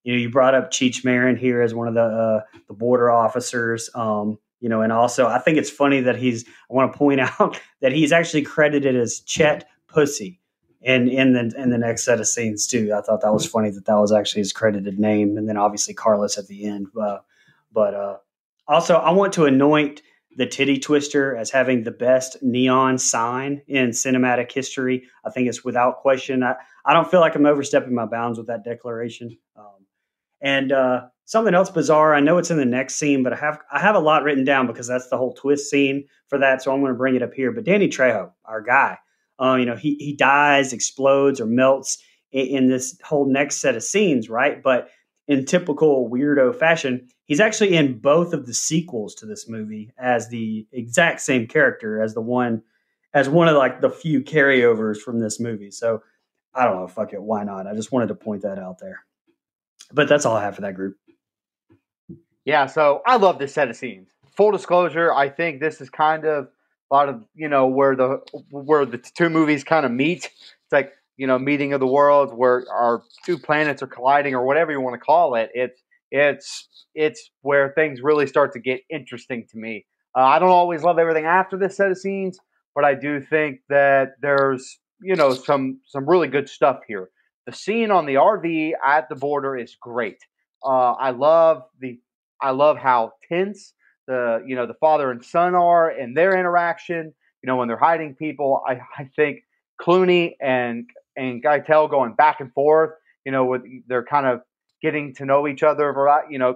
You brought up Cheech Marin here as one of the border officers. And also I think it's funny that I want to point out that he's actually credited as Chet Pussy in the next set of scenes too. I thought that was funny that was actually his credited name. And then obviously Carlos at the end. But also I want to anoint the titty twister as having the best neon sign in cinematic history. I think it's without question. I don't feel like I'm overstepping my bounds with that declaration. And something else bizarre. I know it's in the next scene, but I have a lot written down because that's the whole twist scene for that. So I'm going to bring it up here. But Danny Trejo, our guy, he dies, explodes, or melts in this whole next set of scenes, right? But in typical weirdo fashion, he's actually in both of the sequels to this movie as the exact same character as one of like the few carryovers from this movie. So I don't know, fuck it, why not? I just wanted to point that out there. But that's all I have for that group. Yeah, so I love this set of scenes. Full disclosure, I think this is kind of a lot of where the two movies kind of meet. It's like meeting of the worlds where our two planets are colliding, or whatever you want to call it. It's where things really start to get interesting to me. I don't always love everything after this set of scenes, but I do think that there's some really good stuff here. The scene on the RV at the border is great. I love how tense the father and son are and their interaction. When they're hiding people, I think Clooney and Keitel going back and forth. They're kind of getting to know each other,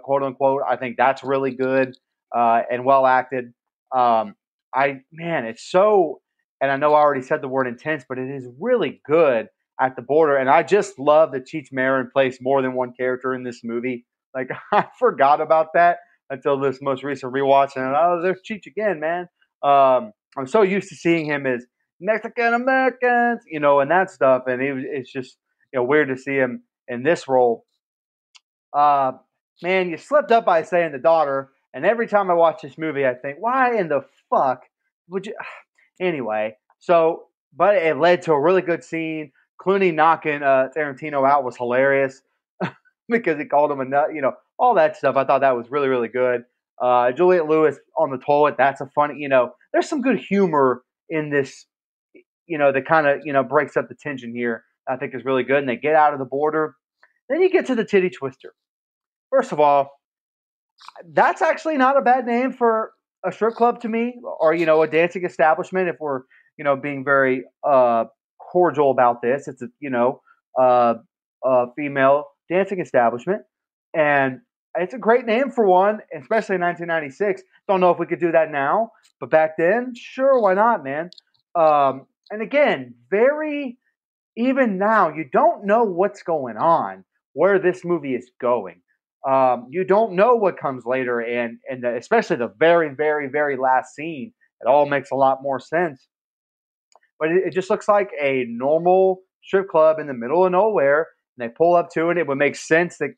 quote unquote. I think that's really good and well acted. It's so, and I know I already said the word intense, but it is really good at the border. And I just love that Cheech Marin plays more than one character in this movie. Like, I forgot about that until this most recent rewatch. And there's Cheech again, man. I'm so used to seeing him as Mexican Americans, and that stuff. And it's just weird to see him in this role. Man, you slipped up by saying the daughter. And every time I watch this movie, I think, why in the fuck would you? Anyway, but it led to a really good scene. Clooney knocking Tarantino out was hilarious because he called him a nut, all that stuff. I thought that was really, really good. Juliette Lewis on the toilet, that's a funny, there's some good humor in this, that kind of, breaks up the tension here. I think is really good. And they get out of the border. Then you get to the titty twister. First of all, that's actually not a bad name for a strip club to me, or, a dancing establishment. If we're, being very cordial about this, it's a female dancing establishment, and it's a great name for one, especially in 1996. Don't know if we could do that now, but back then, sure, why not, man? And again, even now, you don't know what's going on, where this movie is going. You don't know what comes later, and especially the very, very, very last scene. It all makes a lot more sense. But it just looks like a normal strip club in the middle of nowhere, and they pull up to it. It would make sense that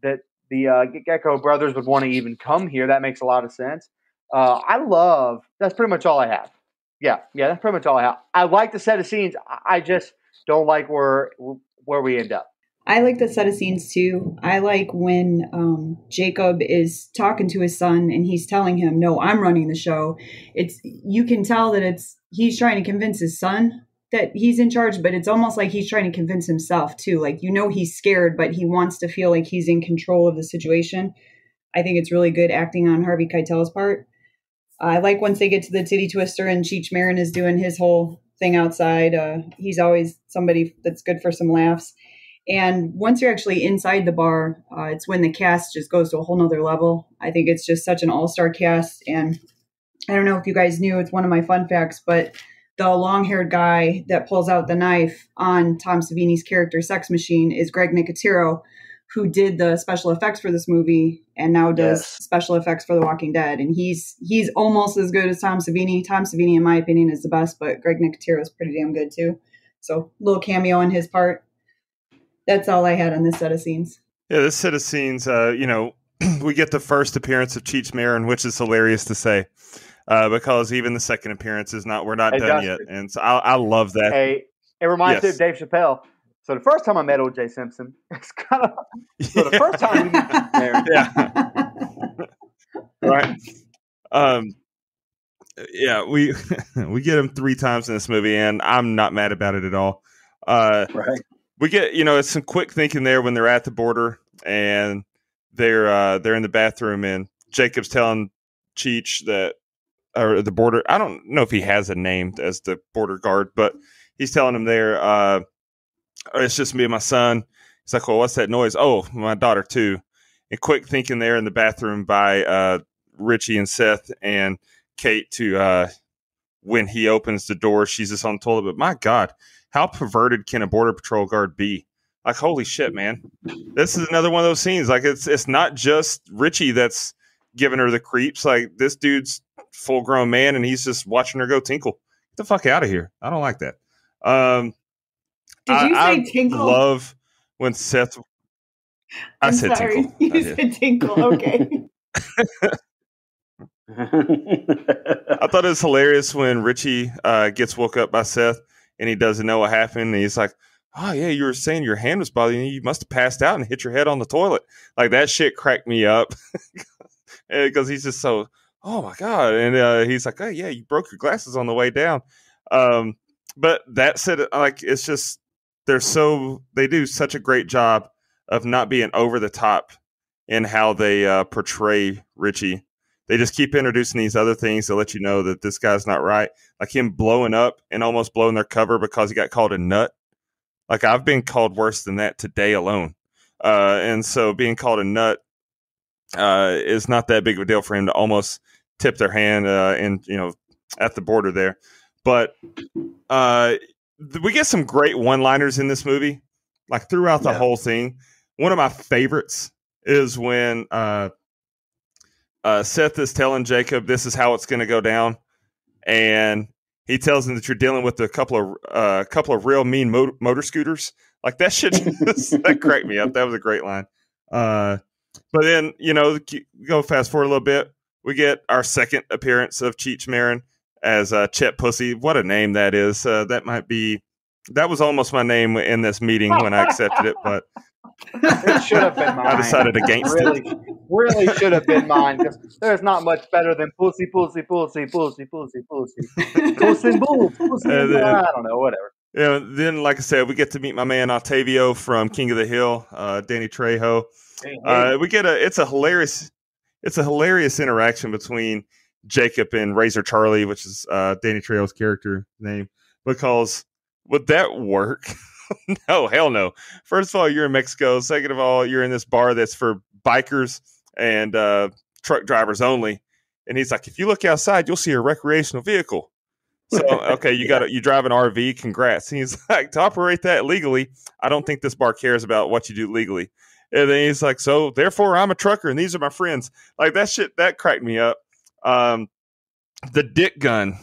that the Gecko brothers would want to even come here. That makes a lot of sense. That's pretty much all I have. Yeah, that's pretty much all I have. I like the set of scenes. I just don't like where we end up. I like the set of scenes too. I like when Jacob is talking to his son and he's telling him, "No, I'm running the show." You can tell that he's trying to convince his son that he's in charge, but it's almost like he's trying to convince himself too. Like, he's scared, but he wants to feel like he's in control of the situation. I think it's really good acting on Harvey Keitel's part. I like once they get to the titty twister and Cheech Marin is doing his whole thing outside. He's always somebody that's good for some laughs. And once you're actually inside the bar, it's when the cast just goes to a whole nother level. I think it's just such an all-star cast. And I don't know if you guys knew, it's one of my fun facts, but the long-haired guy that pulls out the knife on Tom Savini's character Sex Machine is Greg Nicotero, who did the special effects for this movie and now does special effects for The Walking Dead. And he's almost as good as Tom Savini. Tom Savini, in my opinion, is the best, but Greg Nicotero is pretty damn good too. So little cameo on his part. That's all I had on this set of scenes. Yeah, this set of scenes, we get the first appearance of Cheech Marin, which is hilarious to say, because even the second appearance is not, we're not done yet. And so I love that. Hey, it reminds me of Dave Chappelle. So the first time I met O.J. Simpson, it's kind of, so the first time we met Marin. Right. Yeah, we get him 3 times in this movie, and I'm not mad about it at all. Right. We get, it's some quick thinking there when they're at the border and they're in the bathroom, and Jacob's telling Cheech that, or the border, I don't know if he has a name as the border guard, but he's telling him there, it's just me and my son. He's like, well, what's that noise? Oh, my daughter too. And quick thinking there in the bathroom by Richie and Seth and Kate to when he opens the door, she's just on the toilet. But my God, how perverted can a Border Patrol guard be? Like, holy shit, man. This is another one of those scenes. Like, it's not just Richie that's giving her the creeps. Like, this dude's full grown man and he's just watching her go tinkle. Get the fuck out of here. I don't like that. Did you say tinkle? I love when Seth. I said tinkle. You said tinkle. Okay. I thought it was hilarious when Richie gets woke up by Seth and he doesn't know what happened. And he's like, oh, yeah, you were saying your hand was bothering you. You must have passed out and hit your head on the toilet. Like, that shit cracked me up because he's just so, oh, my God. And he's like, oh, yeah, you broke your glasses on the way down. But that said, like, it's just, they do such a great job of not being over the top in how they portray Richie. They just keep introducing these other things to let you know that this guy's not right. Like him blowing up and almost blowing their cover because he got called a nut. Like, I've been called worse than that today alone. And so being called a nut is not that big of a deal for him to almost tip their hand at the border there. But we get some great one-liners in this movie, like throughout the whole thing. One of my favorites is when Seth is telling Jacob this is how it's going to go down, and he tells him that you're dealing with a couple of real mean motor scooters. Like, that shit that cracked me up. That was a great line. But then go fast forward a little bit. We get our second appearance of Cheech Marin as Chet Pussy. What a name that is. That was almost my name in this meeting when I accepted it, but it should have been mine. I decided against it. Really should have been mine, because there's not much better than pussy, pussy, pussy, pussy, pussy, pussy. Pussy, pussy, I don't know, whatever. Then, like I said, we get to meet my man Octavio from King of the Hill, Danny Trejo. We get it's a hilarious interaction between Jacob and Razor Charlie, which is Danny Trejo's character name, because would that work? No, hell no. First of all, you're in Mexico. Second of all, you're in this bar that's for bikers and truck drivers only. And he's like, if you look outside, you'll see a recreational vehicle. So, okay, you drive an RV. Congrats. And he's like, to operate that legally, I don't think this bar cares about what you do legally. And then he's like, so therefore I'm a trucker and these are my friends. Like, that shit, that cracked me up. The dick gun.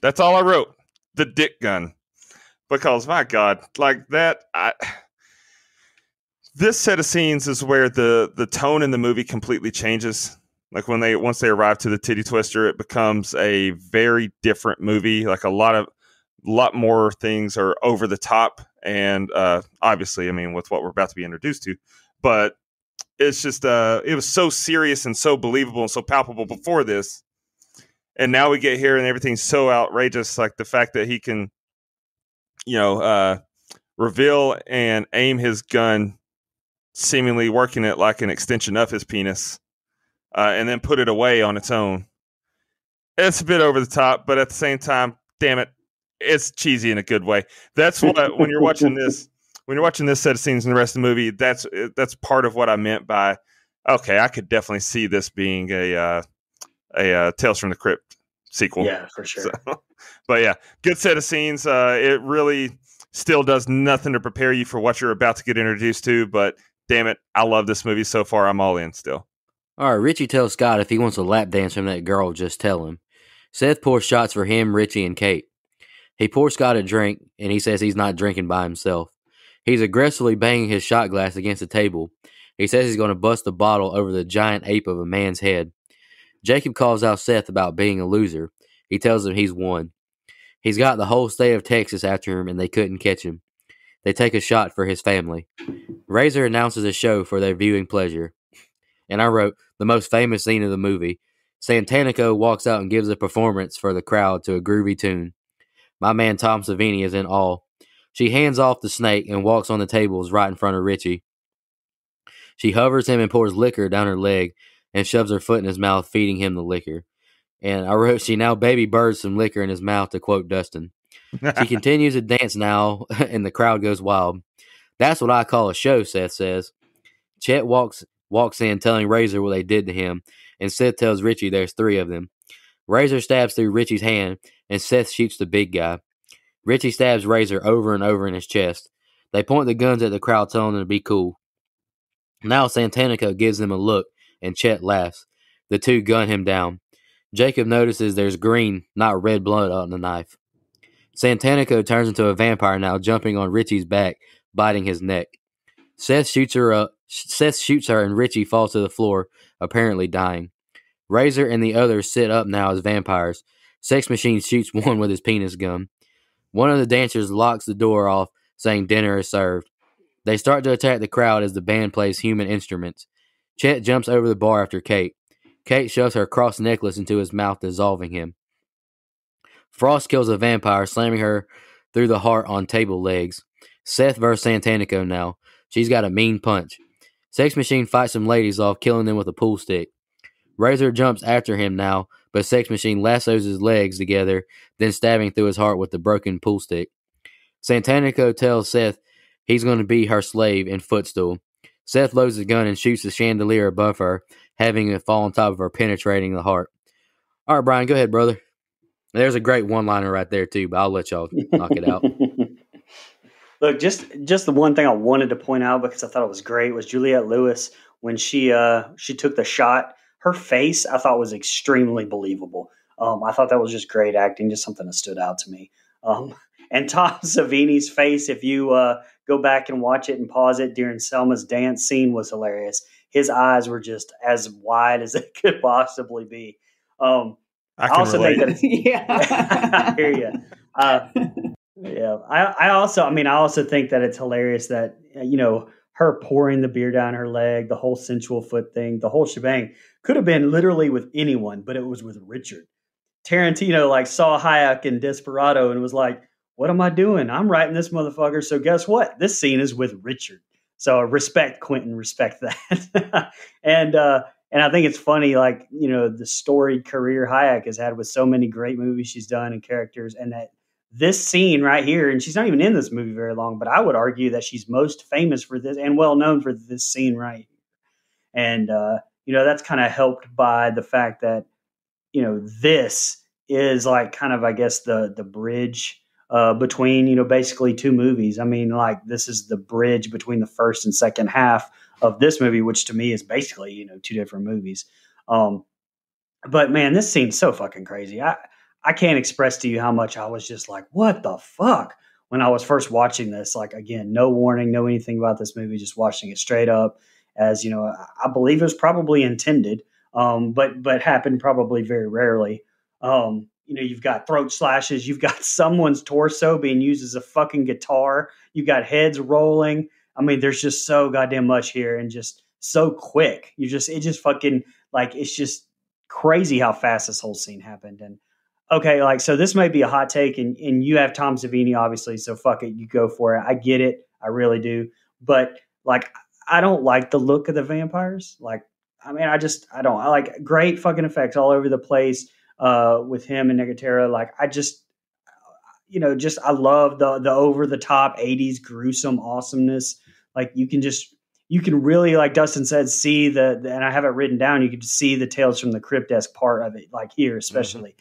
That's all I wrote. The dick gun. Because, my God, like that, this set of scenes is where the tone in the movie completely changes. Like, once they arrive to the titty twister, it becomes a very different movie. Like, a lot more things are over the top, and obviously, I mean, with what we're about to be introduced to, but it's just it was so serious and so believable and so palpable before this, and now we get here and everything's so outrageous. Like the fact that he can, reveal and aim his gun, seemingly working it like an extension of his penis, and then put it away on its own. It's a bit over the top, but at the same time, damn it, it's cheesy in a good way. That's what when you're watching this set of scenes in the rest of the movie, that's part of what I meant by okay, I could definitely see this being a Tales from the Crypt sequel. Yeah, for sure. So, but yeah, good set of scenes. It really still does nothing to prepare you for what you're about to get introduced to, but damn it, I love this movie so far. I'm all in still. All right, Richie tells Scott if he wants a lap dance from that girl, just tell him. Seth pours shots for him, Richie, and Kate. He pours Scott a drink, and he says he's not drinking by himself. He's aggressively banging his shot glass against the table. He says he's going to bust the bottle over the giant ape of a man's head. Jacob calls out Seth about being a loser. He tells him he's won. He's got the whole state of Texas after him, and they couldn't catch him. They take a shot for his family. Razor announces a show for their viewing pleasure. And I wrote, the most famous scene of the movie. Santanico walks out and gives a performance for the crowd to a groovy tune. My man Tom Savini is in awe. She hands off the snake and walks on the tables right in front of Richie. She hovers him and pours liquor down her leg and shoves her foot in his mouth, feeding him the liquor. And I wrote, she now baby birds some liquor in his mouth, to quote Dustin. She continues to dance now, and the crowd goes wild. That's what I call a show, Seth says. Chet walks in telling Razor what they did to him, and Seth tells Richie there's 3 of them. Razor stabs through Richie's hand, and Seth shoots the big guy. Richie stabs Razor over and over in his chest. They point the guns at the crowd, telling them to be cool. Now Santanico gives them a look, and Chet laughs. The 2 gun him down. Jacob notices there's green, not red blood on the knife. Santanico turns into a vampire now, jumping on Richie's back, biting his neck. Seth shoots her, and Richie falls to the floor, apparently dying. Razor and the others sit up now as vampires. Sex Machine shoots one with his penis gun. One of the dancers locks the door off, saying dinner is served. They start to attack the crowd as the band plays human instruments. Chet jumps over the bar after Kate. Kate shoves her cross necklace into his mouth, dissolving him. Frost kills a vampire, slamming her through the heart on table legs. Seth versus Santanico now. She's got a mean punch. Sex Machine fights some ladies off, killing them with a pool stick. Razor jumps after him now, but Sex Machine lassos his legs together, then stabbing through his heart with the broken pool stick. Santanico tells Seth he's going to be her slave and footstool. Seth loads the gun and shoots the chandelier above her, having it fall on top of her, penetrating the heart. All right, Brian, go ahead, brother. There's a great one-liner right there, too, but I'll let y'all knock it out. Look, just the one thing I wanted to point out because I thought it was great was Juliette Lewis when she took the shot. Her face I thought was extremely believable. I thought that was just great acting, just something that stood out to me. And Tom Savini's face, if you go back and watch it and pause it during Selma's dance scene, was hilarious. His eyes were just as wide as they could possibly be. I also think that I hear you. Yeah. I also think that it's hilarious that, her pouring the beer down her leg, the whole sensual foot thing, the whole shebang could have been literally with anyone, but it was with Richard. Tarantino saw Hayek in Desperado and was like, what am I doing? I'm writing this motherfucker. So guess what? This scene is with Richard. So respect Quentin, respect that. And I think it's funny, the storied career Hayek has had with so many great movies she's done and characters, and that this scene right here, and she's not even in this movie very long, but I would argue that she's most famous for this and well known for this scene right here. And, that's kind of helped by the fact that, this is the bridge between, basically 2 movies. I mean, this is the bridge between the first and second half of this movie, which to me is basically, 2 different movies. But man, this scene's so fucking crazy. I can't express to you how much I was just like, what the fuck? When I was first watching this, again, no warning, no anything about this movie, just watching it straight up as, I believe it was probably intended, but happened probably very rarely. You've got throat slashes, you've got someone's torso being used as a fucking guitar. You've got heads rolling. I mean, there's just so goddamn much here and just so quick. It's just crazy how fast this whole scene happened. And okay, so this might be a hot take and you have Tom Savini, obviously, so fuck it, you go for it. I get it. I really do. But I don't like the look of the vampires. I don't. I like great fucking effects all over the place with him and Nicotero. just I love the over the top 80s gruesome awesomeness. Like you can really, like Dustin said, see and I have it written down, you can see the Tales from the Crypt-esque part of it, like here especially.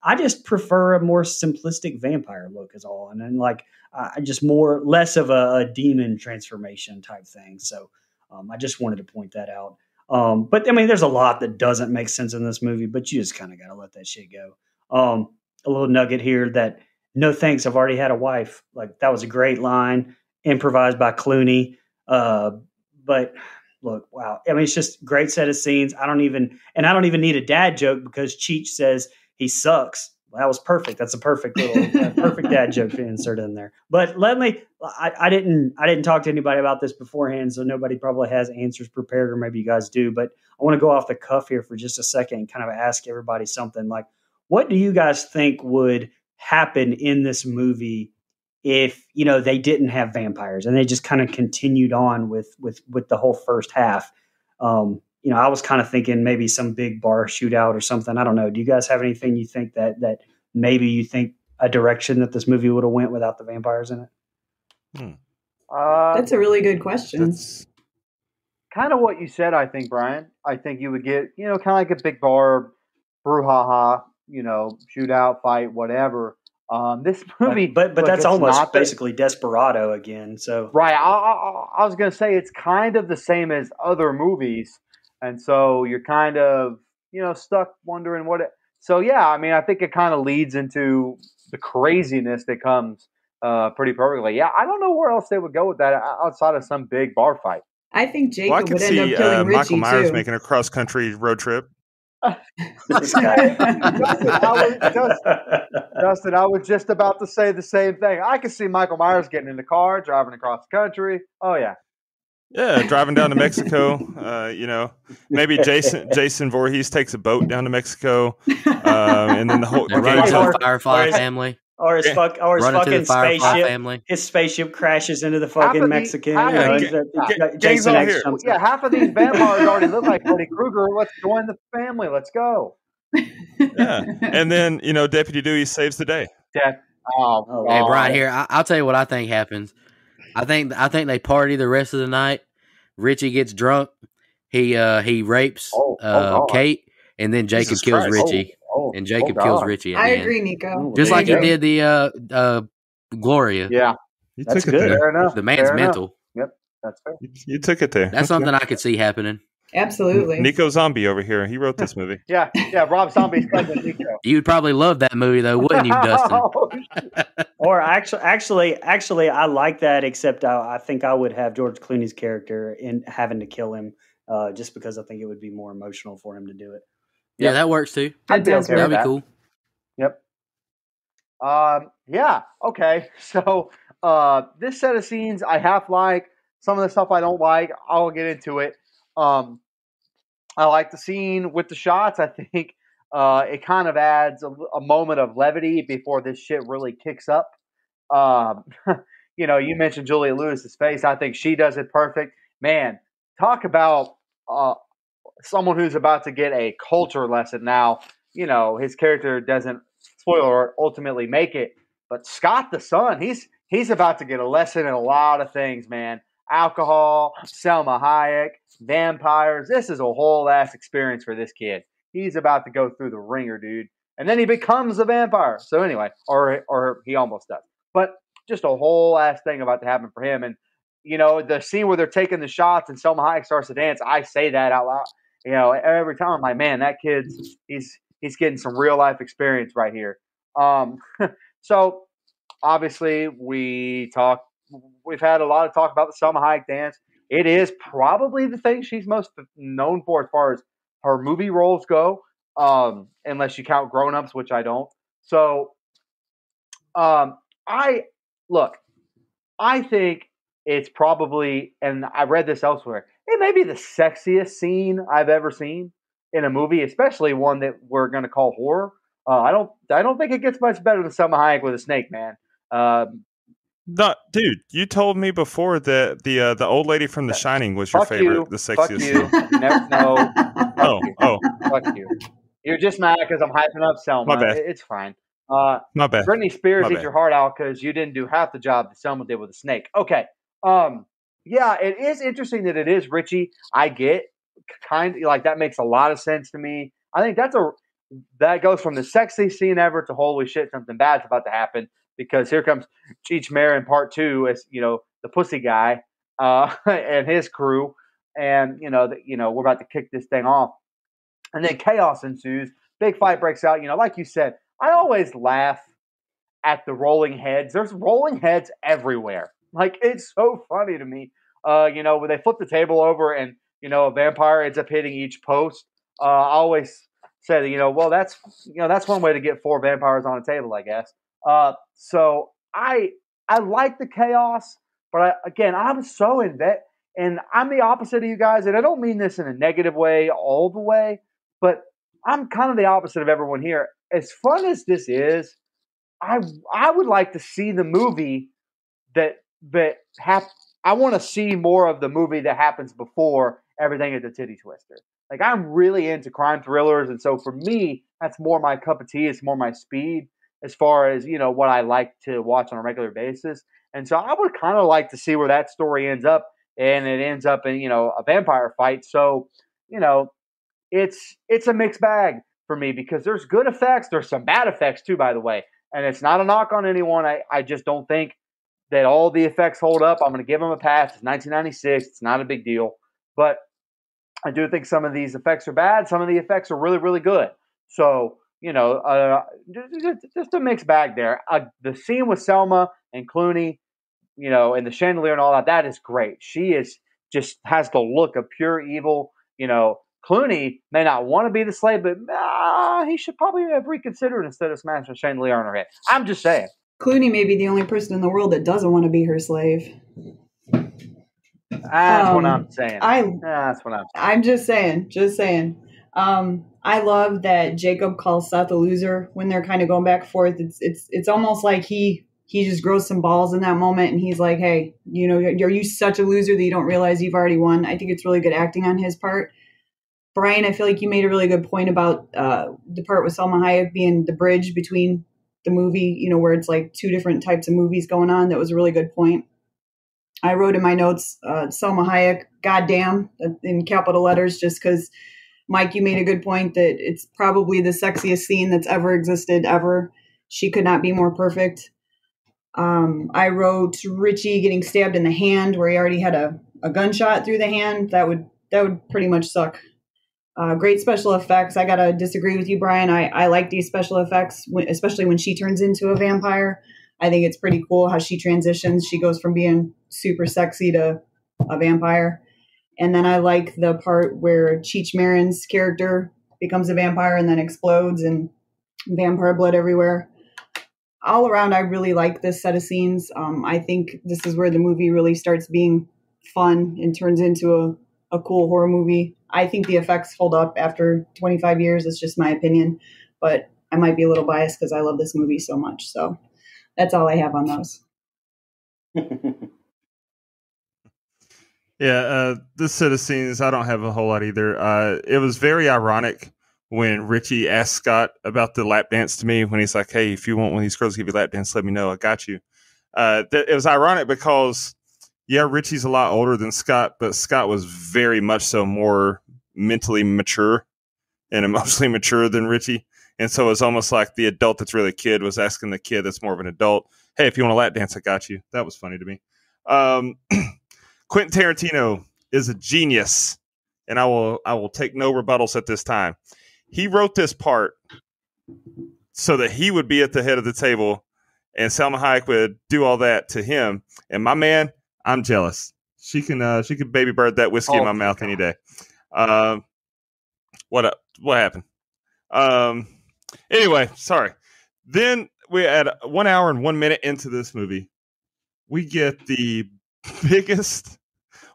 I just prefer a more simplistic vampire look is all. And then like I just less of a demon transformation type thing. So I just wanted to point that out. But I mean, there's a lot that doesn't make sense in this movie, but you just kind of got to let that shit go. A little nugget here that no thanks, I've already had a wife. Like that was a great line improvised by Clooney. But look, wow. I mean, it's just great set of scenes. I don't even need a dad joke because Cheech says he sucks. Well, that was perfect. That's a perfect little perfect dad joke to insert in there. But I didn't talk to anybody about this beforehand, so nobody probably has answers prepared, or maybe you guys do. But I want to go off the cuff here for just a second and kind of ask everybody something like, what do you guys think would happen in this movie if, they didn't have vampires and they just kind of continued on with the whole first half? I was kind of thinking maybe some big bar shootout or something. I don't know. Do you guys have anything you think that maybe you think a direction that this movie would have went without the vampires in it? That's a really good question. That's kind of what you said, I think, Brian. I think you would get, kind of like a big bar brouhaha, shootout, fight, whatever. This movie, but that's almost basically Desperado again. So right, I was gonna say it's kind of the same as other movies, and so you're kind of stuck wondering what it. So yeah, I mean, I think it kind of leads into the craziness that comes pretty perfectly. Yeah, I don't know where else they would go with that outside of some big bar fight. I think Jacob would end up killing Richie Michael Myers too. making a cross country road trip. Dustin, I was just about to say the same thing. I could see Michael Myers getting in the car, driving across the country. Oh yeah, driving down to Mexico. Maybe Jason Voorhees takes a boat down to Mexico, and then the whole Firefly family. Or his fucking spaceship. Family. His spaceship crashes into the fucking Mexican. Jason X. Yeah, half of these vampires already look like Freddy Krueger. Let's join the family. Let's go. Yeah, and then Deputy Dewey saves the day. Hey, Brian, here I'll tell you what I think happens. I think they party the rest of the night. Richie gets drunk. He rapes Kate, and then Jacob kills Richie. And Jacob kills Richie. I agree, Nico. Just like he did the Gloria. Yeah, That's good. Fair enough. The man's mental. Yep, that's fair. You took it there. That's something I could see happening. Absolutely. Nico Zombie over here. He wrote this movie. Yeah. Rob Zombie's cousin Nico. You'd probably love that movie though, wouldn't you, Dustin? Or actually, I like that. Except I think I would have George Clooney's character in having to kill him, just because I think it would be more emotional for him to do it. Yeah, that works too. That'd be cool. Yep. Yeah. Okay. So, this set of scenes I half like. Some of the stuff I don't like. I'll get into it. I like the scene with the shots. I think it kind of adds a moment of levity before this shit really kicks up. You mentioned Julia Lewis's face. I think she does it perfect. Man, talk about someone who's about to get a culture lesson now. His character doesn't, spoiler, ultimately make it. But Scott the son, he's about to get a lesson in a lot of things, man. Alcohol, Selma Hayek, vampires. This is a whole ass experience for this kid. He's about to go through the ringer, dude. And then he becomes a vampire. So anyway, or he almost does. But just a whole ass thing about to happen for him. And the scene where they're taking the shots and Selma Hayek starts to dance, I say that out loud. Every time I'm like, man, that kid's he's getting some real life experience right here. So obviously we've had a lot of talk about the Selma Hayek dance. It is probably the thing she's most known for as far as her movie roles go, unless you count Grown Ups, which I don't. So, I think it's probably, and I read this elsewhere, it may be the sexiest scene I've ever seen in a movie, especially one that we're going to call horror. I don't think it gets much better than Selma Hayek with a snake, man. No, dude, you told me before that the old lady from The Shining was your favorite, the sexiest scene. No. Fuck you. You're just mad because I'm hyping up Selma. My bad. It's fine. My bad. Britney Spears My eat bad. your heart out because you didn't do half the job that Selma did with a snake. Okay. Yeah, it is interesting that it is Richie. I get kind of like that makes a lot of sense to me. I think that goes from the sexiest scene ever to holy shit, something bad's about to happen because here comes Cheech Marin part 2 as the pussy guy and his crew, and we're about to kick this thing off, and then chaos ensues. Big fight breaks out. Like you said, I always laugh at the rolling heads. There's rolling heads everywhere. Like, it's so funny to me. When they flip the table over and, a vampire ends up hitting each post. I always say that, well, that's one way to get 4 vampires on a table, I guess. So I like the chaos, but I'm so invested, and I'm the opposite of you guys, and I don't mean this in a negative way all the way, but I'm kind of the opposite of everyone here. As fun as this is, I would like to see the movie I want to see more of the movie that happens before everything is a titty twister. Like, I'm really into crime thrillers, and so for me, that's more my cup of tea. It's more my speed as far as what I like to watch on a regular basis. And so I would kind of like to see where that story ends up, and it ends up in a vampire fight. So it's a mixed bag for me because there's good effects, there's some bad effects too, by the way. And it's not a knock on anyone. I just don't think that all the effects hold up. I'm going to give them a pass. It's 1996. It's not a big deal. But I do think some of these effects are bad. Some of the effects are really, really good. So, just a mixed bag there. The scene with Selma and Clooney, and the chandelier and all that is great. She just has the look of pure evil. Clooney may not want to be the slave, but he should probably have reconsidered instead of smashing a chandelier on her head. I'm just saying. Clooney may be the only person in the world that doesn't want to be her slave. That's what I'm saying. That's what I'm saying. I'm just saying. I love that Jacob calls Seth a loser when they're kind of going back and forth. It's almost like he just grows some balls in that moment, and he's like, hey, are you such a loser that you don't realize you've already won? I think it's really good acting on his part. Brian, I feel like you made a really good point about the part with Salma Hayek being the bridge between the movie, where it's like 2 different types of movies going on. That was a really good point. I wrote in my notes, Salma Hayek, goddamn, in capital letters, just because, Mike, you made a good point that it's probably the sexiest scene that's ever existed, ever. She could not be more perfect. I wrote Richie getting stabbed in the hand where he already had a gunshot through the hand. That would pretty much suck. Great special effects. I gotta disagree with you, Brian. I like these special effects, especially when she turns into a vampire. I think it's pretty cool how she transitions. She goes from being super sexy to a vampire. And then I like the part where Cheech Marin's character becomes a vampire and then explodes and vampire blood everywhere. All around, I really like this set of scenes. I think this is where the movie really starts being fun and turns into a cool horror movie. I think the effects hold up after 25 years. It's just my opinion, but I might be a little biased because I love this movie so much. So that's all I have on those. Yeah, this set of scenes, I don't have a whole lot either. It was very ironic when Richie asked Scott about the lap dance to me, when he's like, hey, if you want one of these girls to give you a lap dance, let me know. I got you. It was ironic because, yeah, Richie's a lot older than Scott, but Scott was very much so more mentally mature and emotionally mature than Richie. And so it's almost like the adult that's really a kid was asking the kid that's more of an adult, hey, if you want a lap dance, I got you. That was funny to me. Quentin Tarantino is a genius, and I will take no rebuttals at this time. He wrote this part so that he would be at the head of the table and Salma Hayek would do all that to him. And my man, I'm jealous. She can baby bird that whiskey in my mouth any day. What happened? Anyway, sorry. Then we at 1 hour and 1 minute into this movie, we get the biggest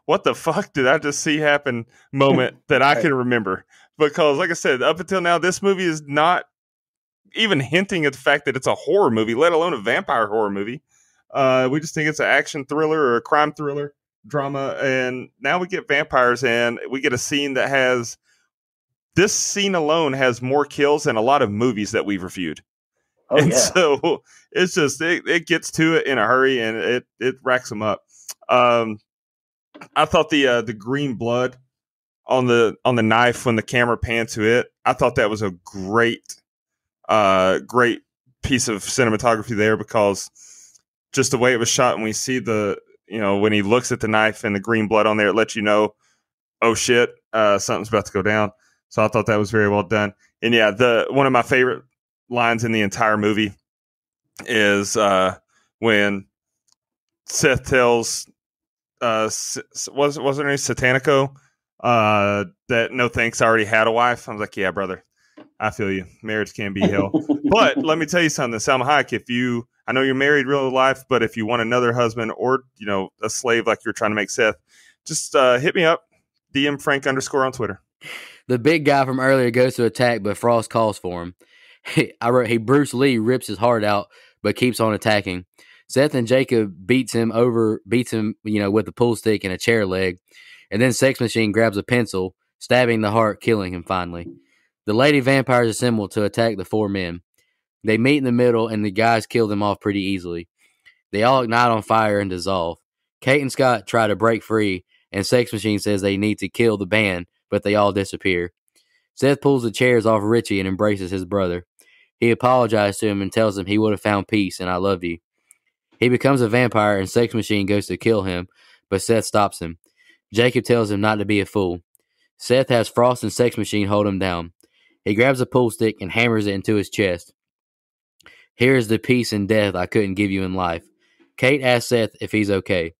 what the fuck did I just see happen moment that I can remember. Because like I said, up until now, this movie is not even hinting at the fact that it's a horror movie, let alone a vampire horror movie. We just think it's an action thriller or a crime thriller drama. And now we get vampires, and we get a scene that has, this scene alone has more kills than a lot of movies that we've reviewed. Oh, and yeah. so it's just it gets to it in a hurry, and it racks them up. I thought the green blood on the knife when the camera panned to it, I thought that was a great piece of cinematography there, because just the way it was shot, and we see when he looks at the knife and the green blood on there, it lets you know, oh shit, something's about to go down. So I thought that was very well done. And yeah, one of my favorite lines in the entire movie is when Seth tells was her name Satanico that no thanks, I already had a wife. I was like, yeah, brother, I feel you. Marriage can be hell. But let me tell you something, Salma Hayek, I know you're married real life, but if you want another husband or, a slave like you're trying to make Seth, just hit me up, DM Frank _ on Twitter. The big guy from earlier goes to attack, but Frost calls for him. I wrote, Bruce Lee rips his heart out, but keeps on attacking. Seth and Jacob beats him, with the pool stick and a chair leg. And then Sex Machine grabs a pencil, stabbing the heart, killing him finally. The lady vampires assemble to attack the 4 men. They meet in the middle, and the guys kill them off pretty easily. They all ignite on fire and dissolve. Kate and Scott try to break free, and Sex Machine says they need to kill the band, but they all disappear. Seth pulls the chairs off Richie and embraces his brother. He apologizes to him and tells him he would have found peace and I love you. He becomes a vampire, and Sex Machine goes to kill him, but Seth stops him. Jacob tells him not to be a fool. Seth has Frost and Sex Machine hold him down. He grabs a pool stick and hammers it into his chest. Here is the peace and death I couldn't give you in life. Kate asks Seth if he's okay.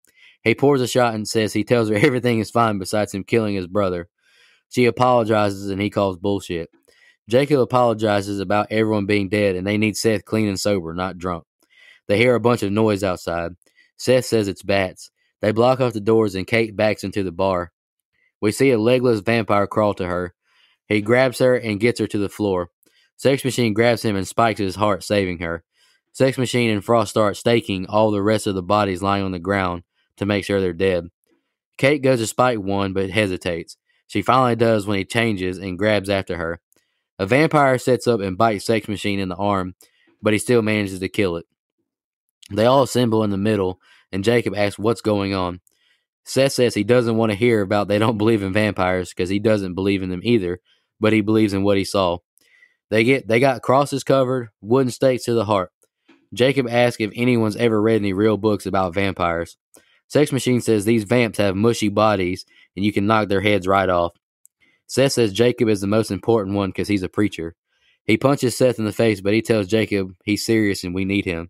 He pours a shot and says he tells her everything is fine besides him killing his brother. She apologizes and he calls bullshit. Jacob apologizes about everyone being dead and they need Seth clean and sober, not drunk. They hear a bunch of noise outside. Seth says it's bats. They block off the doors and Kate backs into the bar. We see a legless vampire crawl to her. He grabs her and gets her to the floor. Sex Machine grabs him and spikes his heart, saving her. Sex Machine and Frost start staking all the rest of the bodies lying on the ground to make sure they're dead. Kate goes to spike one but hesitates. She finally does when he changes and grabs after her. A vampire sets up and bites Sex Machine in the arm, but he still manages to kill it. They all assemble in the middle, and Jacob asks what's going on. Seth says he doesn't want to hear about they don't believe in vampires because he doesn't believe in them either, but he believes in what he saw. They got crosses covered, wooden stakes to the heart. Jacob asks if anyone's ever read any real books about vampires. Sex Machine says these vamps have mushy bodies and you can knock their heads right off. Seth says Jacob is the most important one because he's a preacher. He punches Seth in the face, but he tells Jacob he's serious and we need him.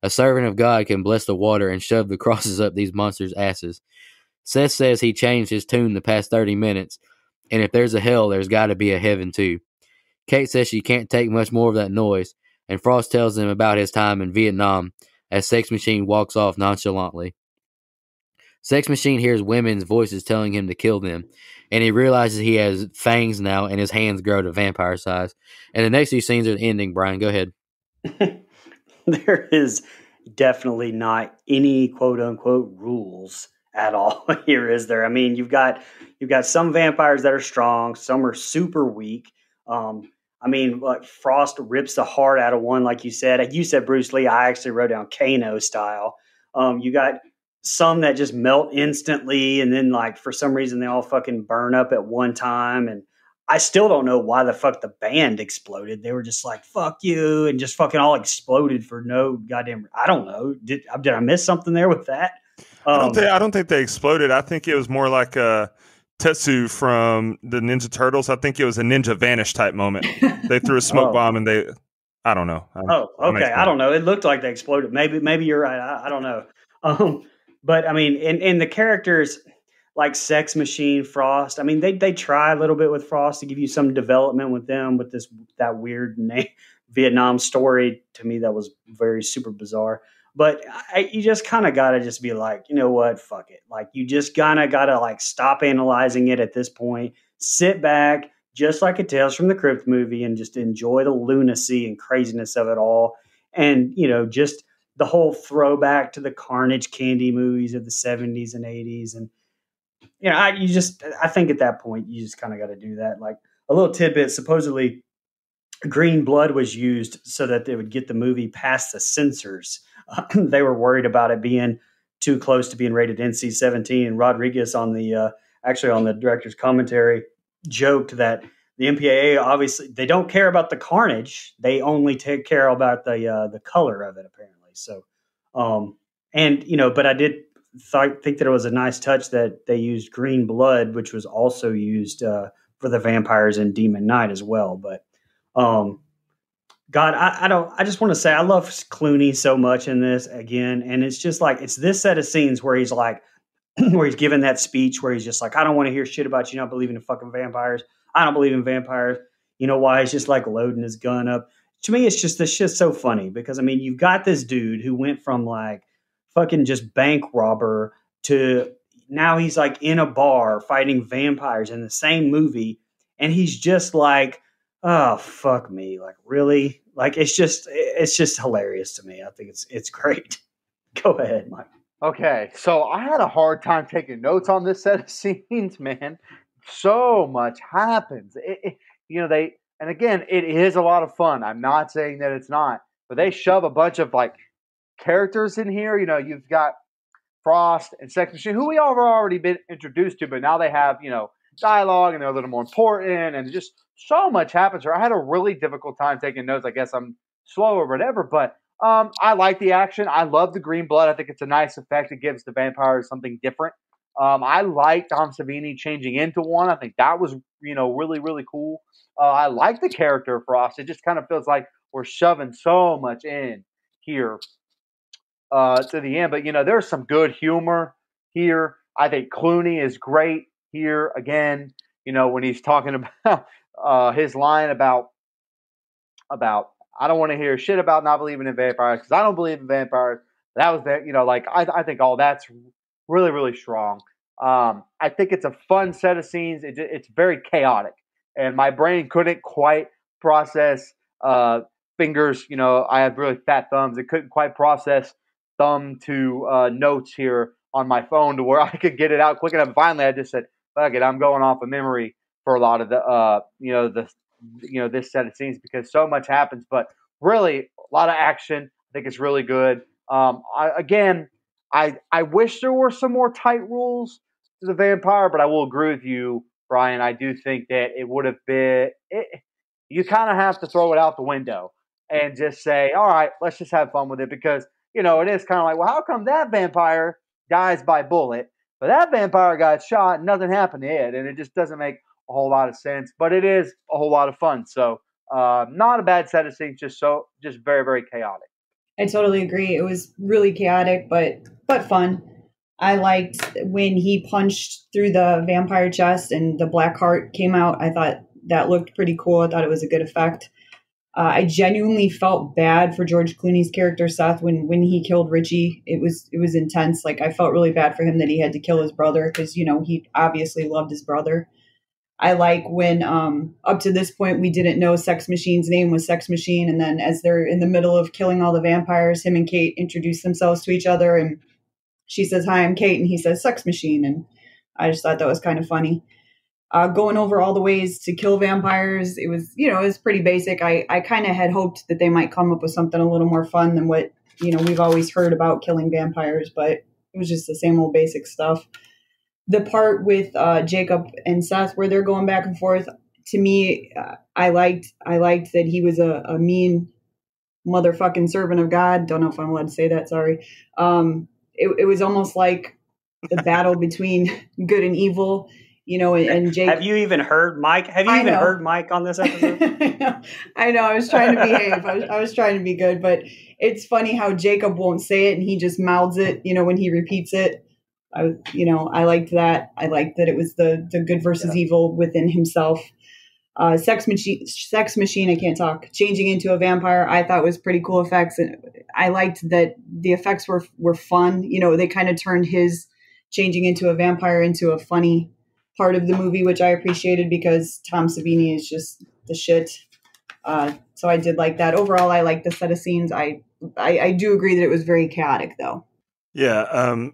A servant of God can bless the water and shove the crosses up these monsters' asses. Seth says he changed his tune the past 30 minutes, and if there's a hell, there's got to be a heaven too. Kate says she can't take much more of that noise, and Frost tells him about his time in Vietnam as Sex Machine walks off nonchalantly. Sex Machine hears women's voices telling him to kill them, and he realizes he has fangs now and his hands grow to vampire size. And the next few scenes are the ending. Brian, go ahead. There is definitely not any quote unquote rules at all here, is there? I mean, you've got some vampires that are strong, some are super weak. I mean, like Frost rips the heart out of one, like you said. You said Bruce Lee. I actually wrote down Kano style. You got some that just melt instantly, and then like for some reason they all fucking burn up at one time. And I still don't know why the fuck the band exploded. They were just like, fuck you, and just fucking all exploded for no goddamn, I don't know. Did I miss something there with that? I don't think they exploded. I think it was more like Tetsu from the Ninja Turtles. I think it was a Ninja Vanish type moment. They threw a smoke bomb and I don't know. Okay. I don't know. It looked like they exploded. Maybe you're right. I don't know. But I mean, in the characters like Sex Machine, Frost, I mean, they try a little bit with Frost to give you some development with them with that weird Vietnam story. To me, that was very super bizarre. But you just kind of got to just be like, you know what, fuck it. Like, you just kind of got to like stop analyzing it at this point, sit back, just like a Tales from the Crypt movie, and just enjoy the lunacy and craziness of it all. And, you know, just the whole throwback to the Carnage Candy movies of the 70s and 80s. And, you know, I think at that point, you just kind of got to do that. Like a little tidbit, supposedly green blood was used so that they would get the movie past the censors. They were worried about it being too close to being rated NC-17. And Rodriguez on the actually on the director's commentary joked that the MPAA obviously they don't care about the carnage; they only take care about the color of it, apparently. So, and but I did think that it was a nice touch that they used green blood, which was also used for the vampires in Demon Knight as well. But God, I just want to say I love Clooney so much in this again, and it's just like it's this set of scenes where he's like, where he's giving that speech where he's just like, I don't want to hear shit about you not believing in fucking vampires. I don't believe in vampires. You know why? He's just like loading his gun up. To me, it's just this shit's so funny because I mean, you've got this dude who went from like fucking just bank robber to now he's like in a bar fighting vampires in the same movie, and he's just like, oh fuck me, like really, like it's just hilarious to me. I think it's great. Go ahead, Mike. Okay, so I had a hard time taking notes on this set of scenes, man. So much happens. And again, it is a lot of fun. I'm not saying that it's not, but they shove a bunch of like characters in here. You've got Frost and Sex Machine, who we all have already been introduced to, but now they have, dialogue and they're a little more important, and just so much happens here. I had a really difficult time taking notes. I guess I'm slow or whatever, but I like the action. I love the green blood. I think it's a nice effect. It gives the vampires something different. I like Tom Savini changing into one. I think that was, really, really cool. I like the character of Frost. It just kind of feels like we're shoving so much in here to the end. But, there's some good humor here. I think Clooney is great here. Again, when he's talking about his line about I don't want to hear shit about not believing in vampires because I don't believe in vampires. That was that, I think all that's really, really strong. I think it's a fun set of scenes. It's very chaotic, and my brain couldn't quite process fingers. I have really fat thumbs. It couldn't quite process thumb to notes here on my phone to where I could get it out quick enough. Finally, I just said, "Fuck it, I'm going off of memory for a lot of the this set of scenes because so much happens, but really a lot of action. I think it's really good. I wish there were some more tight rules to the vampire, but I will agree with you, Brian. I do think that it would have been. You kind of have to throw it out the window and just say, all right, let's just have fun with it because it is kind of like, well, how come that vampire dies by bullet, but that vampire got shot and nothing happened to it, and it just doesn't make a whole lot of sense, but it is a whole lot of fun. So not a bad set of scenes, just very, very chaotic. I totally agree. It was really chaotic, but fun. I liked when he punched through the vampire chest and the black heart came out. I thought that looked pretty cool. I thought it was a good effect. I genuinely felt bad for George Clooney's character Seth when he killed Richie. It was intense. Like I felt really bad for him that he had to kill his brother because he obviously loved his brother. I like when up to this point we didn't know Sex Machine's name was Sex Machine, and then as they're in the middle of killing all the vampires, him and Kate introduce themselves to each other, and she says, "Hi, I'm Kate," and he says Sex Machine, and I just thought that was kind of funny. Going over all the ways to kill vampires, it was pretty basic. I kind of had hoped that they might come up with something a little more fun than what we've always heard about killing vampires, but it was just the same old basic stuff. The part with Jacob and Seth where they're going back and forth, to me, I liked that he was a mean motherfucking servant of God. Don't know if I'm allowed to say that. Sorry. It was almost like the battle between good and evil, and Jacob. Have you even heard Mike? Have you even heard Mike on this episode? I know. I was trying to behave. I was trying to be good, but it's funny how Jacob won't say it and he just mouths it, when he repeats it. I liked that. I liked that it was the good versus evil within himself. Sex machine. I can't talk. Changing into a vampire, I thought was pretty cool effects, and I liked that the effects were fun. They kind of turned his changing into a vampire into a funny part of the movie, which I appreciated because Tom Savini is just the shit. So I did like that. Overall, I liked the set of scenes. I do agree that it was very chaotic, though. Yeah.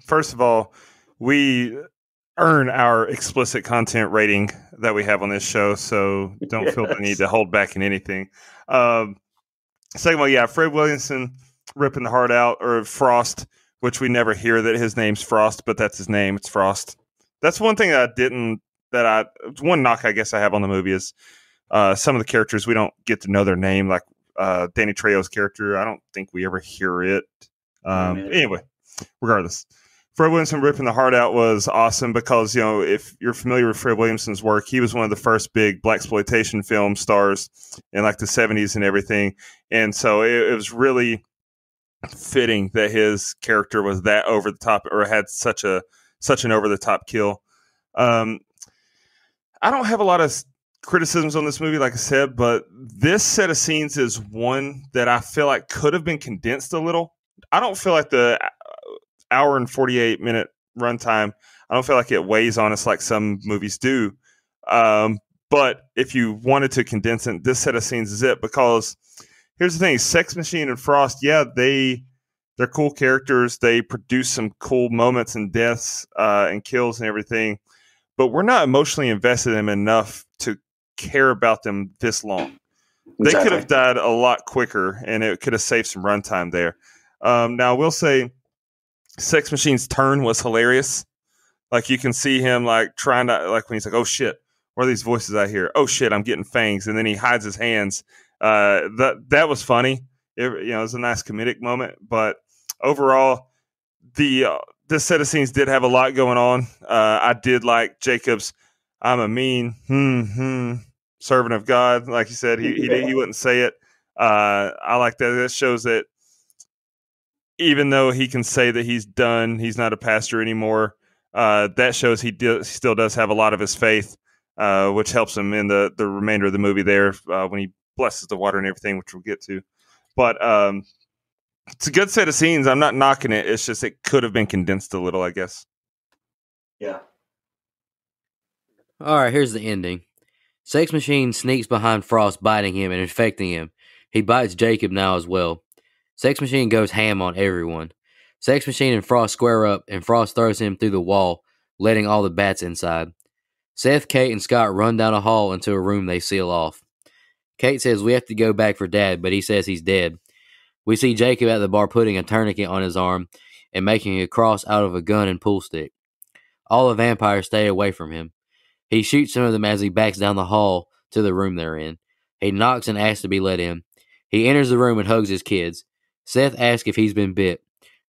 First of all, I earn our explicit content rating that we have on this show, so don't feel the need to hold back in anything. Second one, yeah, Fred Williamson ripping the heart out, or Frost, which we never hear that his name's Frost, but that's his name. It's Frost. That's one thing one knock I guess I have on the movie is some of the characters, we don't get to know their name, like Danny Trejo's character. I don't think we ever hear it. Anyway, regardless. Fred Williamson ripping the heart out was awesome because, if you're familiar with Fred Williamson's work, he was one of the first big blaxploitation film stars in like the 70s and everything. And so it was really fitting that his character was that over the top, or had such an over the top kill. I don't have a lot of criticisms on this movie, like I said, but this set of scenes is one that I feel like could have been condensed a little. I don't feel like the hour and 48-minute runtime, I don't feel like it weighs on us like some movies do. But if you wanted to condense it, this set of scenes is it, because here's the thing: Sex Machine and Frost, yeah, they're cool characters. They produce some cool moments and deaths and kills and everything, but we're not emotionally invested in them enough to care about them this long. They could have died a lot quicker, and it could have saved some runtime there. Now, I will say, Sex Machine's turn was hilarious. Like, you can see him like trying to, like, when he's like, "Oh shit, what are these voices I hear? Oh shit, I'm getting fangs," and then he hides his hands. That was funny. It was a nice comedic moment. But overall, this set of scenes did have a lot going on. I did like Jacob's "I'm a mean servant of God," like he said. He wouldn't say it. I like that. That shows that even though he can say that he's done, he's not a pastor anymore. That shows he still does have a lot of his faith, which helps him in the remainder of the movie there when he blesses the water and everything, which we'll get to. But it's a good set of scenes. I'm not knocking it. It's just it could have been condensed a little, I guess. Yeah. All right, here's the ending. Sex Machine sneaks behind Frost, biting him and infecting him. He bites Jacob now as well. Sex Machine goes ham on everyone. Sex Machine and Frost square up, and Frost throws him through the wall, letting all the bats inside. Seth, Kate, and Scott run down a hall into a room they seal off. Kate says we have to go back for Dad, but he says he's dead. We see Jacob at the bar putting a tourniquet on his arm and making a cross out of a gun and pool stick. All the vampires stay away from him. He shoots some of them as he backs down the hall to the room they're in. He knocks and asks to be let in. He enters the room and hugs his kids. Seth asks if he's been bit.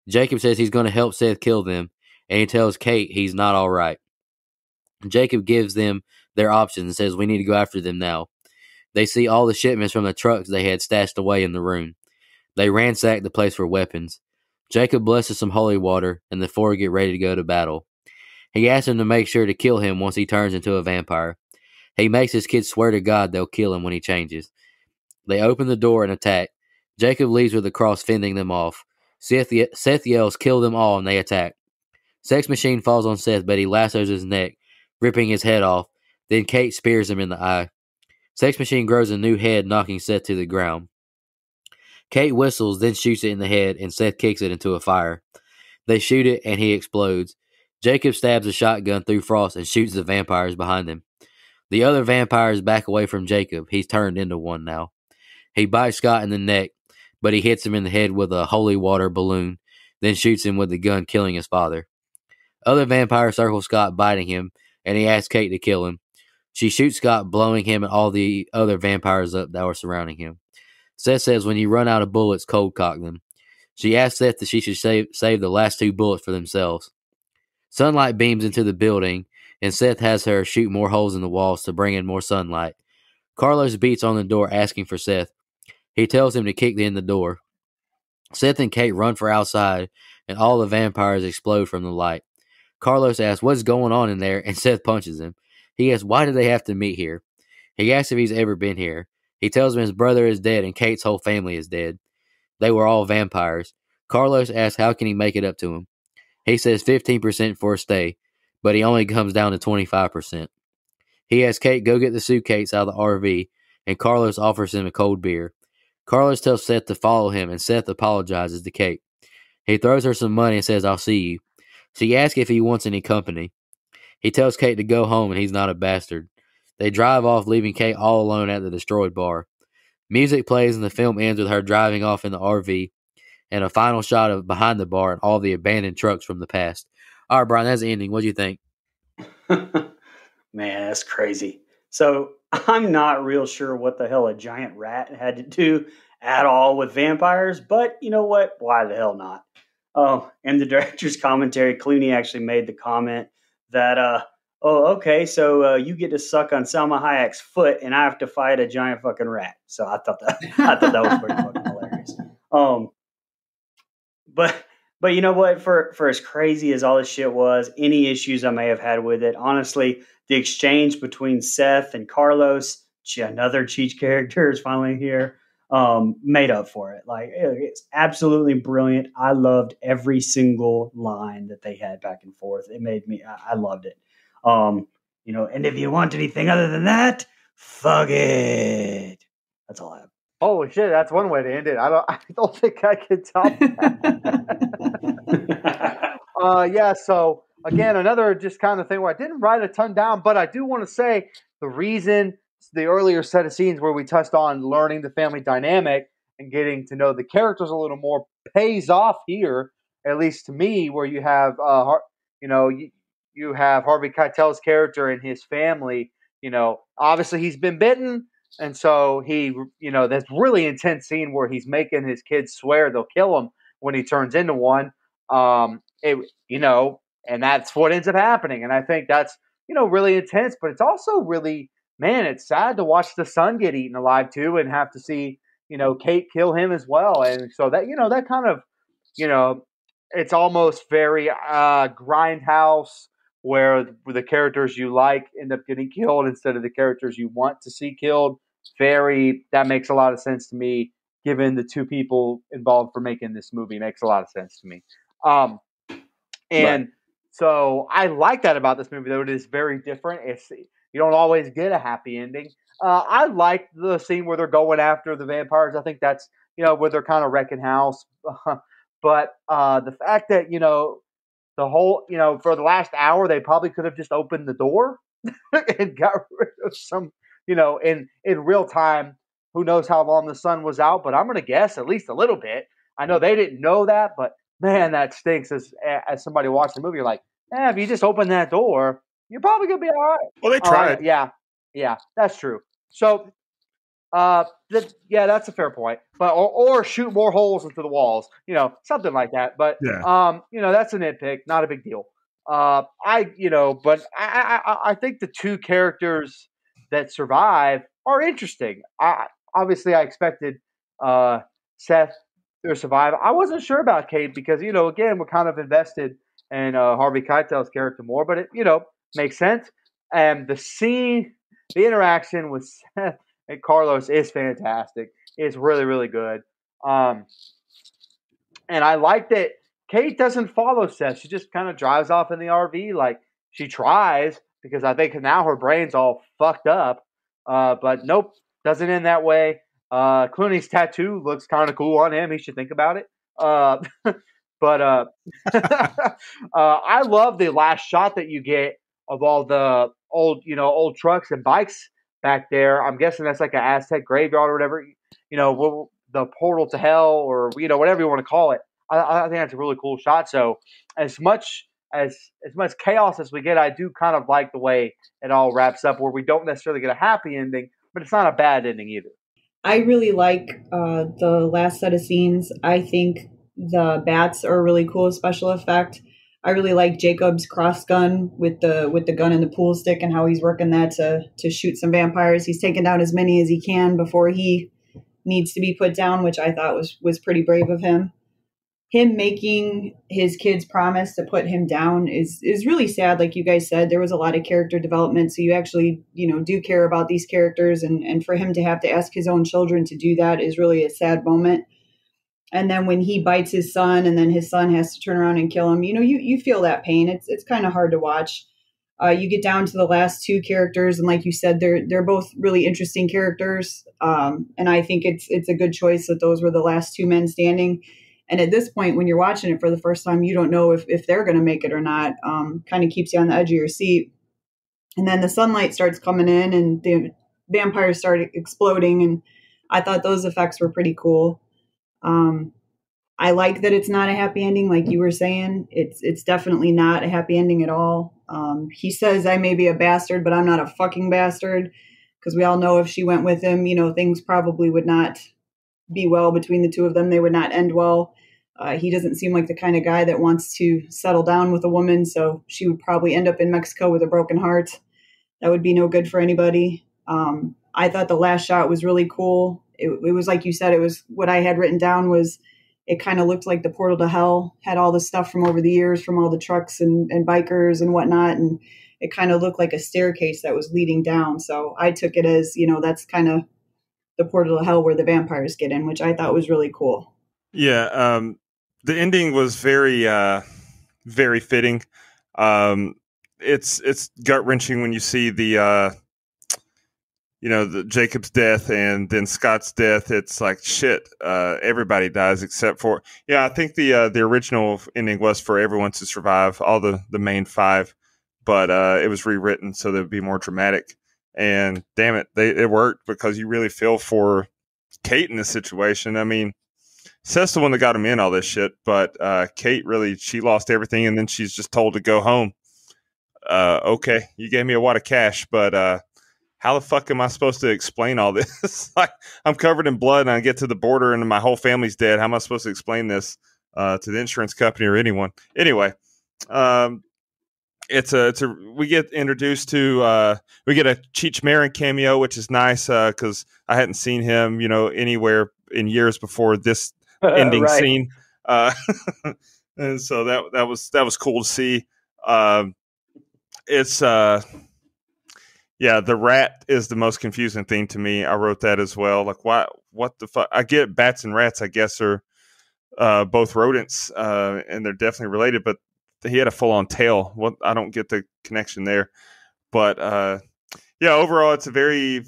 Jacob says he's going to help Seth kill them, and he tells Kate he's not all right. Jacob gives them their options and says we need to go after them now. They see all the shipments from the trucks they had stashed away in the room. They ransack the place for weapons. Jacob blesses some holy water, and the four get ready to go to battle. He asks them to make sure to kill him once he turns into a vampire. He makes his kids swear to God they'll kill him when he changes. They open the door and attack. Jacob leaves with the cross, fending them off. Seth yells, "Kill them all," and they attack. Sex Machine falls on Seth, but he lassos his neck, ripping his head off. Then Kate spears him in the eye. Sex Machine grows a new head, knocking Seth to the ground. Kate whistles, then shoots it in the head, and Seth kicks it into a fire. They shoot it, and he explodes. Jacob stabs a shotgun through Frost and shoots the vampires behind him. The other vampires back away from Jacob. He's turned into one now. He bites Scott in the neck, but he hits him in the head with a holy water balloon, then shoots him with the gun, killing his father. Other vampires circle Scott, biting him, and he asks Kate to kill him. She shoots Scott, blowing him and all the other vampires up that were surrounding him. Seth says when you run out of bullets, cold cock them. She asks Seth that she should save the last 2 bullets for themselves. Sunlight beams into the building, and Seth has her shoot more holes in the walls to bring in more sunlight. Carlos beats on the door, asking for Seth. He tells him to kick in the door. Seth and Kate run for outside, and all the vampires explode from the light. Carlos asks what's going on in there, and Seth punches him. He asks why do they have to meet here. He asks if he's ever been here. He tells him his brother is dead and Kate's whole family is dead. They were all vampires. Carlos asks how can he make it up to him. He says 15% for a stay, but he only comes down to 25%. He has Kate go get the suitcase out of the RV, and Carlos offers him a cold beer. Carlos tells Seth to follow him, and Seth apologizes to Kate. He throws her some money and says, "I'll see you." She asks if he wants any company. He tells Kate to go home and he's not a bastard. They drive off, leaving Kate all alone at the destroyed bar. Music plays and the film ends with her driving off in the RV and a final shot of behind the bar and all the abandoned trucks from the past. All right, Brian, that's the ending. What do you think? Man, that's crazy. So I'm not real sure what the hell a giant rat had to do at all with vampires, but you know what? Why the hell not? Oh, in the director's commentary, Clooney actually made the comment that, oh, okay, so you get to suck on Salma Hayek's foot, and I have to fight a giant fucking rat. So I thought that was pretty fucking hilarious. But you know what? For as crazy as all this shit was, any issues I may have had with it, honestly, the exchange between Seth and Carlos, another Cheech character, is finally here, made up for it. Like, it's absolutely brilliant. I loved every single line that they had back and forth. It made me, I loved it. And if you want anything other than that, fuck it. That's all I have. Holy shit, that's one way to end it. I don't think I can top that. Yeah, so again, another just kind of thing where I didn't write a ton down, but I do want to say the reason the earlier set of scenes where we touched on learning the family dynamic and getting to know the characters a little more pays off here, at least to me, where you have you have Harvey Keitel's character and his family. Obviously he's been bitten. And so he, that's really intense scene where he's making his kids swear they'll kill him when he turns into one. And that's what ends up happening. And I think that's, really intense, but it's also really, man, it's sad to watch the son get eaten alive too and have to see, Kate kill him as well. And so that, that kind of, it's almost very grindhouse where the characters you like end up getting killed instead of the characters you want to see killed. That makes a lot of sense to me, given the two people involved for making this movie. Makes a lot of sense to me. So I like that about this movie, though it is very different. You don't always get a happy ending. I like the scene where they're going after the vampires. I think that's, where they're kind of wrecking house. But the fact that, the whole, for the last hour, they probably could have just opened the door and got rid of some, in real time, who knows how long the sun was out, but I'm going to guess at least a little bit. I know they didn't know that, but man, that stinks as somebody watching the movie. You're like, if you just open that door, you're probably going to be all right. Well, they tried. Yeah, that's true. So, that's a fair point. But or shoot more holes into the walls, something like that. But that's a nitpick, not a big deal. But I think the two characters that survive are interesting. I expected Seth to survive. I wasn't sure about Kate because again we're kind of invested in Harvey Keitel's character more, but it makes sense. And the interaction with Seth and Carlos is fantastic. It's really, really good. And I like that Kate doesn't follow Seth. She just kind of drives off in the RV. Like, she tries because I think now her brain's all fucked up. But nope, doesn't end that way. Clooney's tattoo looks kind of cool on him. He should think about it. But I love the last shot that you get of all the old trucks and bikes back there. I'm guessing that's like an Aztec graveyard or whatever, the portal to hell or, whatever you want to call it. I think that's a really cool shot. So as much chaos as we get, I do kind of like the way it all wraps up where we don't necessarily get a happy ending, but it's not a bad ending either. I really like the last set of scenes. I think the bats are a really cool special effect. I really like Jacob's cross gun with the gun and the pool stick and how he's working that to shoot some vampires. He's taking down as many as he can before he needs to be put down, which I thought was pretty brave of him. Him making his kids promise to put him down is really sad. Like you guys said, there was a lot of character development. So you actually, do care about these characters. And for him to have to ask his own children to do that is really a sad moment. And then when he bites his son and then his son has to turn around and kill him, you feel that pain. It's kind of hard to watch. You get down to the last two characters. And like you said, they're both really interesting characters. And I think it's a good choice that those were the last two men standing. And at this point, when you're watching it for the first time, you don't know if they're going to make it or not. Kind of keeps you on the edge of your seat. And then the sunlight starts coming in and the vampires start exploding. And I thought those effects were pretty cool. I like that it's not a happy ending, like you were saying. It's definitely not a happy ending at all. He says, I may be a bastard, but I'm not a fucking bastard. Because we all know if she went with him, things probably would not be well between the two of them. They would not end well. He doesn't seem like the kind of guy that wants to settle down with a woman. So she would probably end up in Mexico with a broken heart. That would be no good for anybody. I thought the last shot was really cool. It was like you said, it was what I had written down was it kind of looked like the portal to hell, had all the stuff from over the years from all the trucks and bikers and whatnot. And it kind of looked like a staircase that was leading down. So I took it as, that's kind of the portal to hell where the vampires get in, which I thought was really cool. Yeah. The ending was very, very fitting. It's gut wrenching when you see the Jacob's death and then Scott's death. It's like shit. Everybody dies except for I think the original ending was for everyone to survive, all the main five, but it was rewritten so that it would be more dramatic. And damn it, it worked because you really feel for Kate in this situation. I mean, Seth's the one that got him in all this shit, but Kate really, she lost everything and then she's just told to go home. Okay, you gave me a wad of cash, but how the fuck am I supposed to explain all this? Like, I'm covered in blood and I get to the border and my whole family's dead. How am I supposed to explain this to the insurance company or anyone? Anyway, we get introduced to we get a Cheech Marin cameo, which is nice because I hadn't seen him anywhere in years before this ending scene, and so that was cool to see. It's the rat is the most confusing thing to me. I wrote that as well. Like, what the fuck? I get bats and rats, I guess, are both rodents, and they're definitely related, but he had a full-on tail. What? I don't get the connection there. But overall, it's a very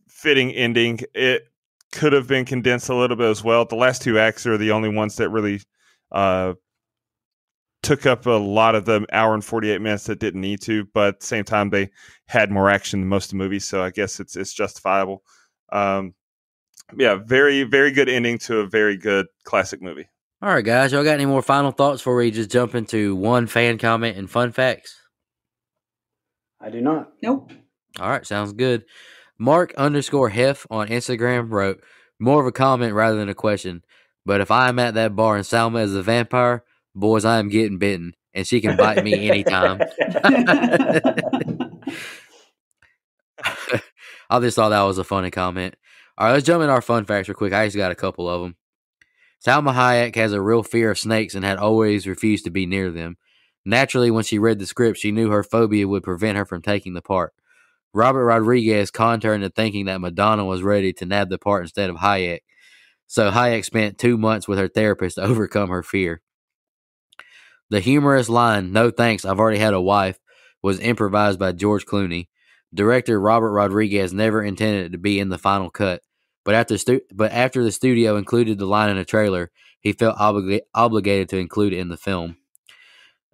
fitting ending. It could have been condensed a little bit as well. The last two acts are the only ones that really took up a lot of the hour and 48 minutes that didn't need to, but at the same time, they had more action than most of the movies, so I guess it's justifiable. Very, very good ending to a very good classic movie. All right, guys, y'all got any more final thoughts before we just jump into one fan comment and fun facts? I do not. Nope. All right, sounds good. Mark_Hef on Instagram wrote, more of a comment rather than a question, but if I am at that bar and Salma is a vampire, boys, I am getting bitten, and she can bite me anytime. I just thought that was a funny comment. All right, let's jump into our fun facts real quick. I just got a couple of them. Salma Hayek has a real fear of snakes and had always refused to be near them. Naturally, when she read the script, she knew her phobia would prevent her from taking the part. Robert Rodriguez conned her into thinking that Madonna was ready to nab the part instead of Hayek. So Hayek spent 2 months with her therapist to overcome her fear. The humorous line, "No thanks, I've already had a wife," was improvised by George Clooney. Director Robert Rodriguez never intended it to be in the final cut, but after the studio included the line in a trailer, he felt obligated to include it in the film.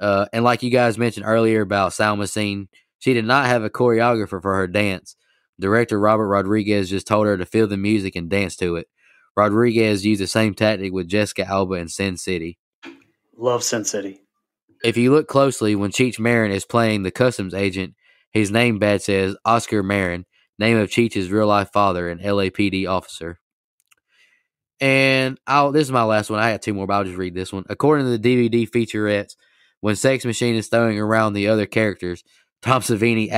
And like you guys mentioned earlier about Salma's scene, she did not have a choreographer for her dance. Director Robert Rodriguez just told her to feel the music and dance to it. Rodriguez used the same tactic with Jessica Alba in Sin City. Love Sin City. If you look closely, when Cheech Marin is playing the customs agent, his name badge says Oscar Marin, name of Cheech's real-life father, an LAPD officer. And this is my last one. I had two more, but I'll just read this one. According to the DVD featurettes, when Sex Machine is throwing around the other characters, Tom Savini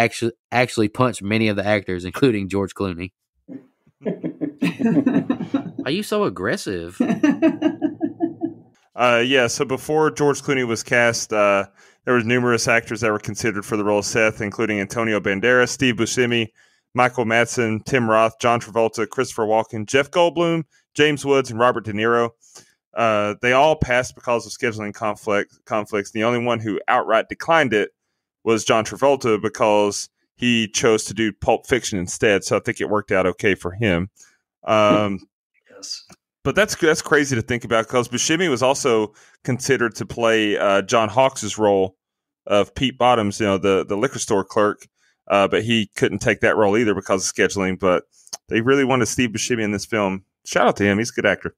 actually punched many of the actors, including George Clooney. Are you so aggressive? So before George Clooney was cast, there was numerous actors that were considered for the role of Seth, including Antonio Banderas, Steve Buscemi, Michael Madsen, Tim Roth, John Travolta, Christopher Walken, Jeff Goldblum, James Woods, and Robert De Niro. They all passed because of scheduling conflicts. The only one who outright declined it was John Travolta because he chose to do Pulp Fiction instead. So I think it worked out okay for him. Yes. But that's crazy to think about because Buscemi was also considered to play John Hawkes' role of Pete Bottoms, the liquor store clerk, but he couldn't take that role either because of scheduling. But they really wanted Steve Buscemi in this film. Shout out to him; he's a good actor.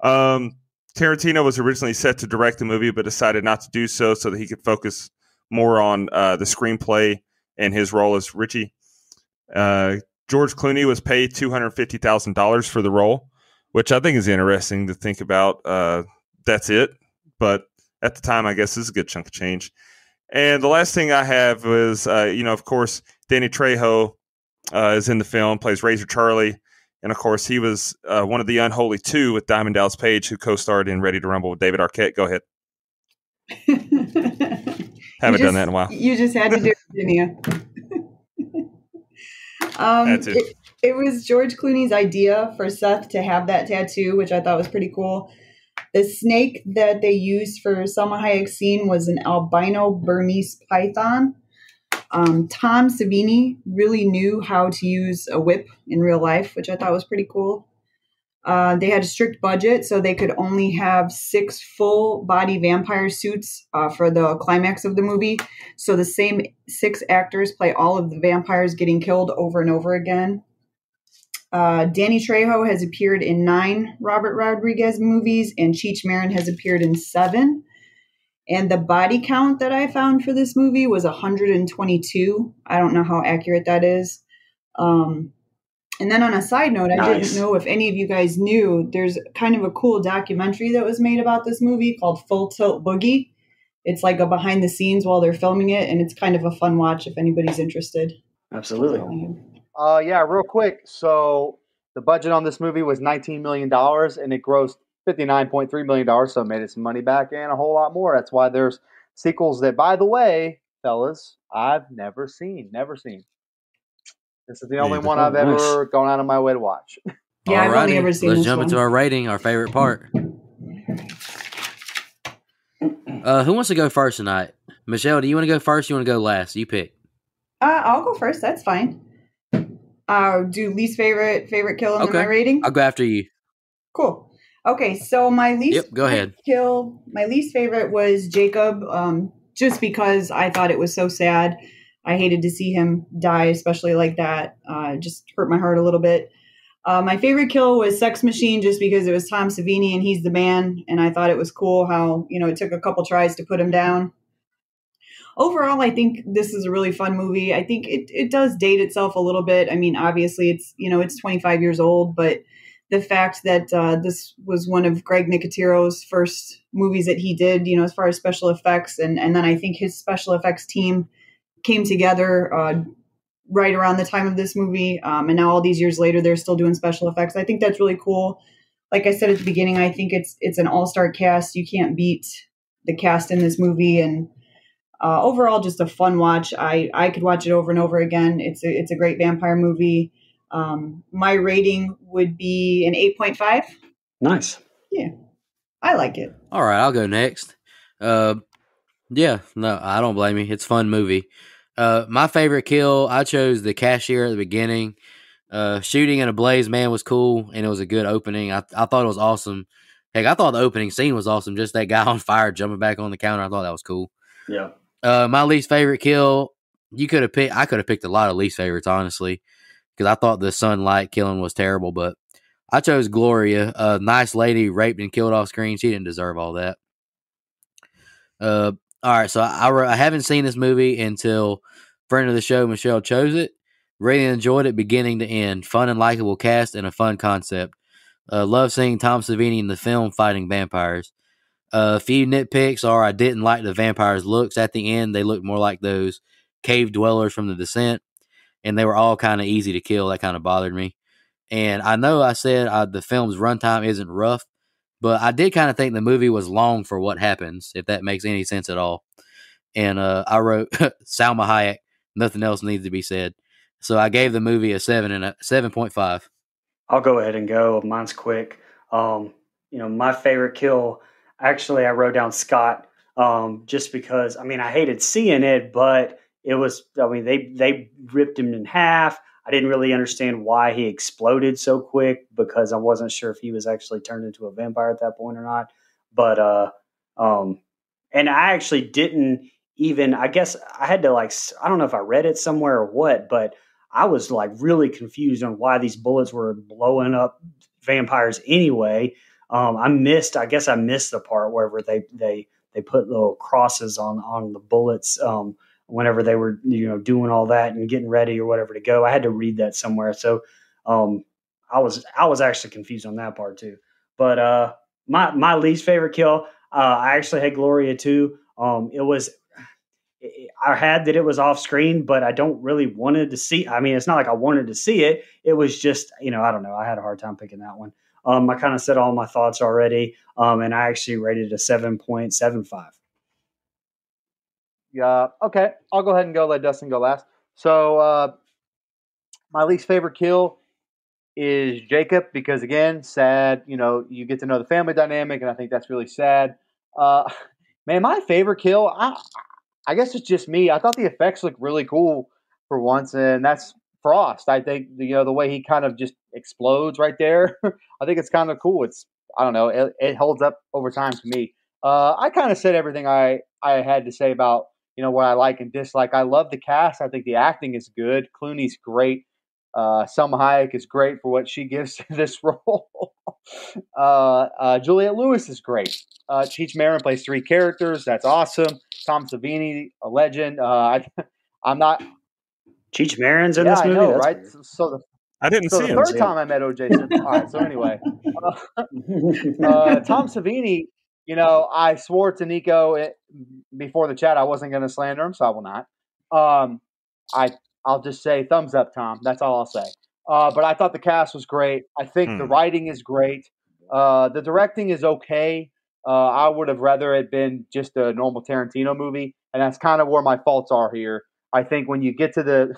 Tarantino was originally set to direct the movie, but decided not to do so that he could focus more on the screenplay and his role as Richie. George Clooney was paid $250,000 for the role, which I think is interesting to think about. That's it. But at the time, I guess this is a good chunk of change. And the last thing I have was, of course, Danny Trejo is in the film, plays Razor Charlie. And, of course, he was one of the Unholy Two with Diamond Dallas Page, who co-starred in Ready to Rumble with David Arquette. Go ahead. Haven't done that in a while. You just had to do it, didn't you? That's it. It was George Clooney's idea for Seth to have that tattoo, which I thought was pretty cool. The snake that they used for Salma Hayek's scene was an albino Burmese python. Tom Savini really knew how to use a whip in real life, which I thought was pretty cool. They had a strict budget, so they could only have 6 full-body vampire suits for the climax of the movie. So the same 6 actors play all of the vampires getting killed over and over again. Danny Trejo has appeared in 9 Robert Rodriguez movies, and Cheech Marin has appeared in 7. And the body count that I found for this movie was 122. I don't know how accurate that is. And then on a side note, I didn't know if any of you guys knew, there's kind of a cool documentary that was made about this movie called Full Tilt Boogie. It's like a behind the scenes while they're filming it, and it's kind of a fun watch if anybody's interested. Absolutely. Yeah, real quick. So the budget on this movie was $19 million, and it grossed $59.3 million, so it made it some money back and a whole lot more. That's why there's sequels that, by the way, fellas, I've never seen. This is the only one I've ever gone out of my way to watch. Yeah, I've only ever seen Let's this jump one. into our rating, our favorite part. Who wants to go first tonight? Michelle, do you want to go first? You want to go last? You pick. I'll go first. That's fine. Do least favorite kill in my rating? I'll go after you. Cool. Okay, so my least go ahead. kill, my least favorite was Jacob, just because I thought it was so sad. I hated to see him die, especially like that. Just hurt my heart a little bit. My favorite kill was Sex Machine, just because it was Tom Savini and he's the man. And I thought it was cool how, it took a couple tries to put him down. Overall, I think this is a really fun movie. I think it does date itself a little bit. I mean, obviously it's, it's 25 years old, but the fact that this was one of Greg Nicotiro's first movies that he did, as far as special effects. And then I think his special effects team came together right around the time of this movie. And now all these years later, they're still doing special effects. I think that's really cool. Like I said at the beginning, I think it's an all-star cast. You can't beat the cast in this movie. And overall, just a fun watch. I could watch it over and over again. It's a great vampire movie. My rating would be an 8.5. Nice. Yeah, I like it. All right, I'll go next. Yeah, no, I don't blame you. It's a fun movie. My favorite kill, I chose the cashier at the beginning. Shooting in a blaze man was cool, and it was a good opening. I thought it was awesome. Heck, I thought the opening scene was awesome. Just that guy on fire jumping back on the counter. I thought that was cool. Yeah. My least favorite kill, I could have picked a lot of least favorites, honestly, because I thought the sunlight killing was terrible, but I chose Gloria, a nice lady raped and killed off screen. She didn't deserve all that. All right, so I haven't seen this movie until friend of the show, Michelle, chose it. Really enjoyed it beginning to end. Fun and likable cast and a fun concept. Love seeing Tom Savini in the film fighting vampires. A few nitpicks are I didn't like the vampires' looks at the end. They looked more like those cave dwellers from The Descent, and they were all kind of easy to kill. That kind of bothered me. And I know I said the film's runtime isn't rough, but I did kind of think the movie was long for what happens, if that makes any sense at all. And I wrote Salma Hayek, nothing else needs to be said. So I gave the movie a 7.5. I'll go ahead and go. Mine's quick. My favorite kill, actually, I wrote down Scott, just because, I hated seeing it, but it was, they ripped him in half. I didn't really understand why he exploded so quick because I wasn't sure if he was actually turned into a vampire at that point or not. But and I actually didn't even. I guess I had to I don't know if I read it somewhere or what, but I was really confused on why these bullets were blowing up vampires anyway. I guess I missed the part wherever they put little crosses on the bullets whenever they were doing all that and getting ready or whatever to go. I had to read that somewhere, so I was actually confused on that part too. But my least favorite kill, I actually had Gloria too. I had that it was off screen, but I don't really wanted to see. I mean, it's not like I wanted to see it. It was just, I don't know. I had a hard time picking that one. I kind of said all my thoughts already, and I actually rated it a 7.75. Yeah. Okay. I'll go ahead and let Dustin go last. So my least favorite kill is Jacob because, again, sad. You get to know the family dynamic, and I think that's really sad. Man, my favorite kill, I guess it's just me. I thought the effects looked really cool for once, and that's Frost. I think the way he kind of just explodes right there. I think it's kind of cool. I don't know. It holds up over time to me. I kind of said everything I had to say about what I like and dislike. I love the cast. I think the acting is good. Clooney's great. Selma Hayek is great for what she gives to this role. Juliette Lewis is great. Cheech Marin plays 3 characters. That's awesome. Tom Savini, a legend. I'm not. Cheech Marin's in this movie. I know, That's right? weird. I didn't see him. The third time I met O.J. Simpson. All right. So anyway, Tom Savini. I swore to Nico before the chat I wasn't going to slander him, so I will not. I'll just say thumbs up, Tom. That's all I'll say. But I thought the cast was great. I think the writing is great. The directing is okay. I would have rather it been just a normal Tarantino movie, and that's kind of where my faults are here. I think when you get to the,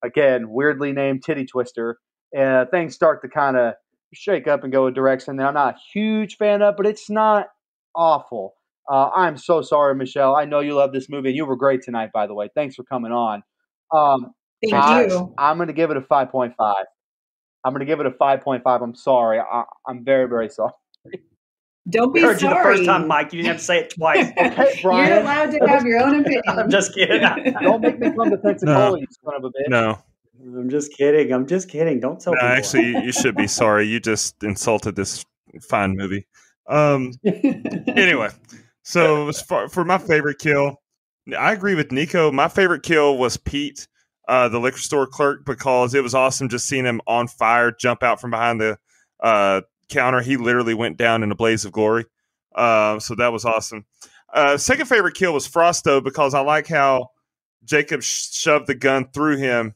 again, weirdly named Titty Twister, things start to kind of shake up and go a direction that I'm not a huge fan of, but it's not awful. I'm so sorry, Michelle. I know you love this movie, and you were great tonight, by the way. Thanks for coming on. Thank you. I'm going to give it a 5.5. I'm going to give it a 5.5. I'm sorry. I'm very, very sorry. Don't be heard sorry. You the first time, Mike. You didn't have to say it twice. Okay, Brian. You're allowed to have your own opinion. I'm just kidding. Don't make me come to Pensacola, you son of a bitch. No. I'm just kidding. Don't tell people. Actually, you should be sorry. You just insulted this fine movie. Anyway, so for my favorite kill, I agree with Nico. My favorite kill was Pete, the liquor store clerk, because it was awesome just seeing him on fire, jump out from behind the counter. He literally went down in a blaze of glory. So that was awesome. Second favorite kill was Frosto, because I like how Jacob shoved the gun through him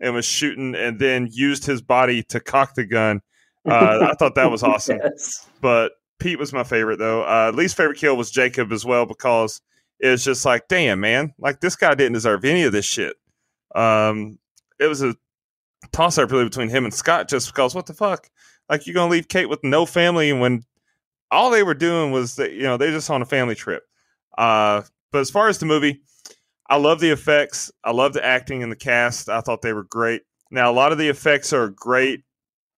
and was shooting and then used his body to cock the gun. I thought that was awesome. Yes. But Pete was my favorite, though. Least favorite kill was Jacob as well, because it's just like, damn, man. Like, this guy didn't deserve any of this shit. It was a toss-up really between him and Scott, just because, what the fuck? Like, you're going to leave Kate with no family when all they were doing was that, they're just on a family trip. But as far as the movie, I love the effects. I love the acting and the cast. I thought they were great. Now, a lot of the effects are great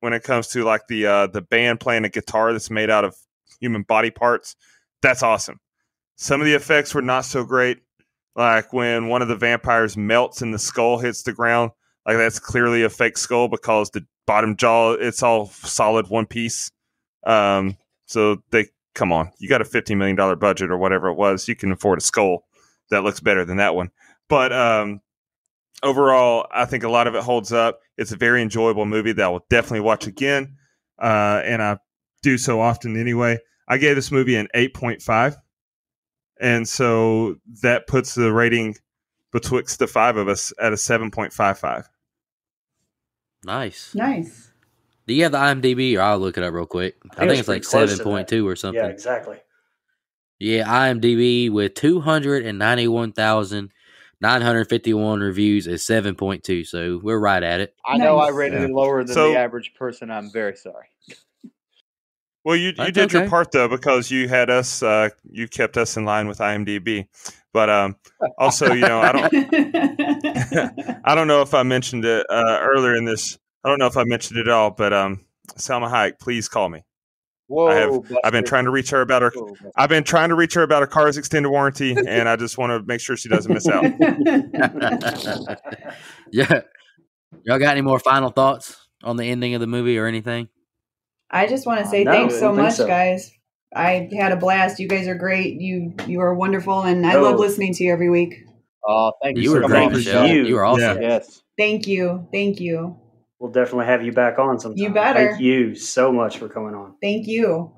when it comes to like the band playing a guitar that's made out of human body parts. That's awesome. Some of the effects were not so great. Like when one of the vampires melts and the skull hits the ground, like that's clearly a fake skull because the bottom jaw, it's all solid one piece. So come on, you got a $15 million budget or whatever it was. You can afford a skull that looks better than that one. But overall, I think a lot of it holds up. It's a very enjoyable movie that I will definitely watch again. And I do so often anyway. I gave this movie an 8.5. And so that puts the rating betwixt the 5 of us at a 7.55. Nice. Do you have the IMDb, or I'll look it up real quick? I think it's like 7.2 or something. Yeah, exactly. Yeah, IMDb with 291,951 reviews is 7.2, so we're right at it. I know I rated it lower than the average person. I'm very sorry. Well, you did your part, though, because you had us, you kept us in line with IMDb. But also, I don't I don't know if I mentioned it earlier in this. I don't know if I mentioned it at all, but Salma Hayek, please call me. Whoa, I've been trying to reach her about her. I've been trying to reach her about her car's extended warranty, and I just want to make sure she doesn't miss out. Yeah. Y'all got any more final thoughts on the ending of the movie or anything? I just want to say No, thanks I so don't think much, so. guys. I had a blast. You guys are great. You are wonderful, and I love listening to you every week. Oh, thank you. You were so great, much. Michelle. You were awesome. Yeah. Yes. Thank you. Thank you. We'll definitely have you back on sometime. You better. Thank you so much for coming on. Thank you.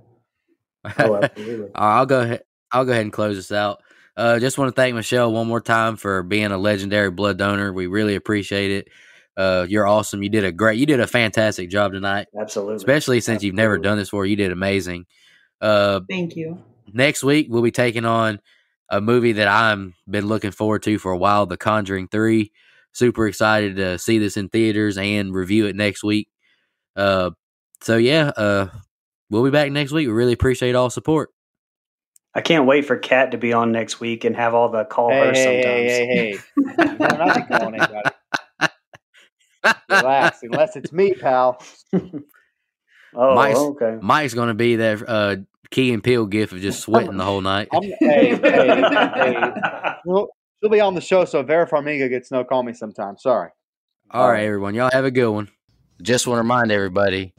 Oh, absolutely. I'll go ahead and close this out. Just want to thank Michelle one more time for being a legendary blood donor. We really appreciate it. You're awesome. You did a fantastic job tonight. Absolutely. Especially since you've never done this before. You did amazing. Thank you. Next week we'll be taking on a movie that I'm been looking forward to for a while, The Conjuring 3. Super excited to see this in theaters and review it next week. We'll be back next week. We really appreciate all support. I can't wait for Kat to be on next week and have all the call her sometimes. Hey. You better not be calling anybody. Relax, unless it's me, pal. Okay. Mike's going to be that Key and Peele gif of just sweating the whole night. Hey. She'll be on the show, so Vera Farmiga gets no call me sometime. Sorry. All right, everyone. Y'all have a good one. Just want to remind everybody.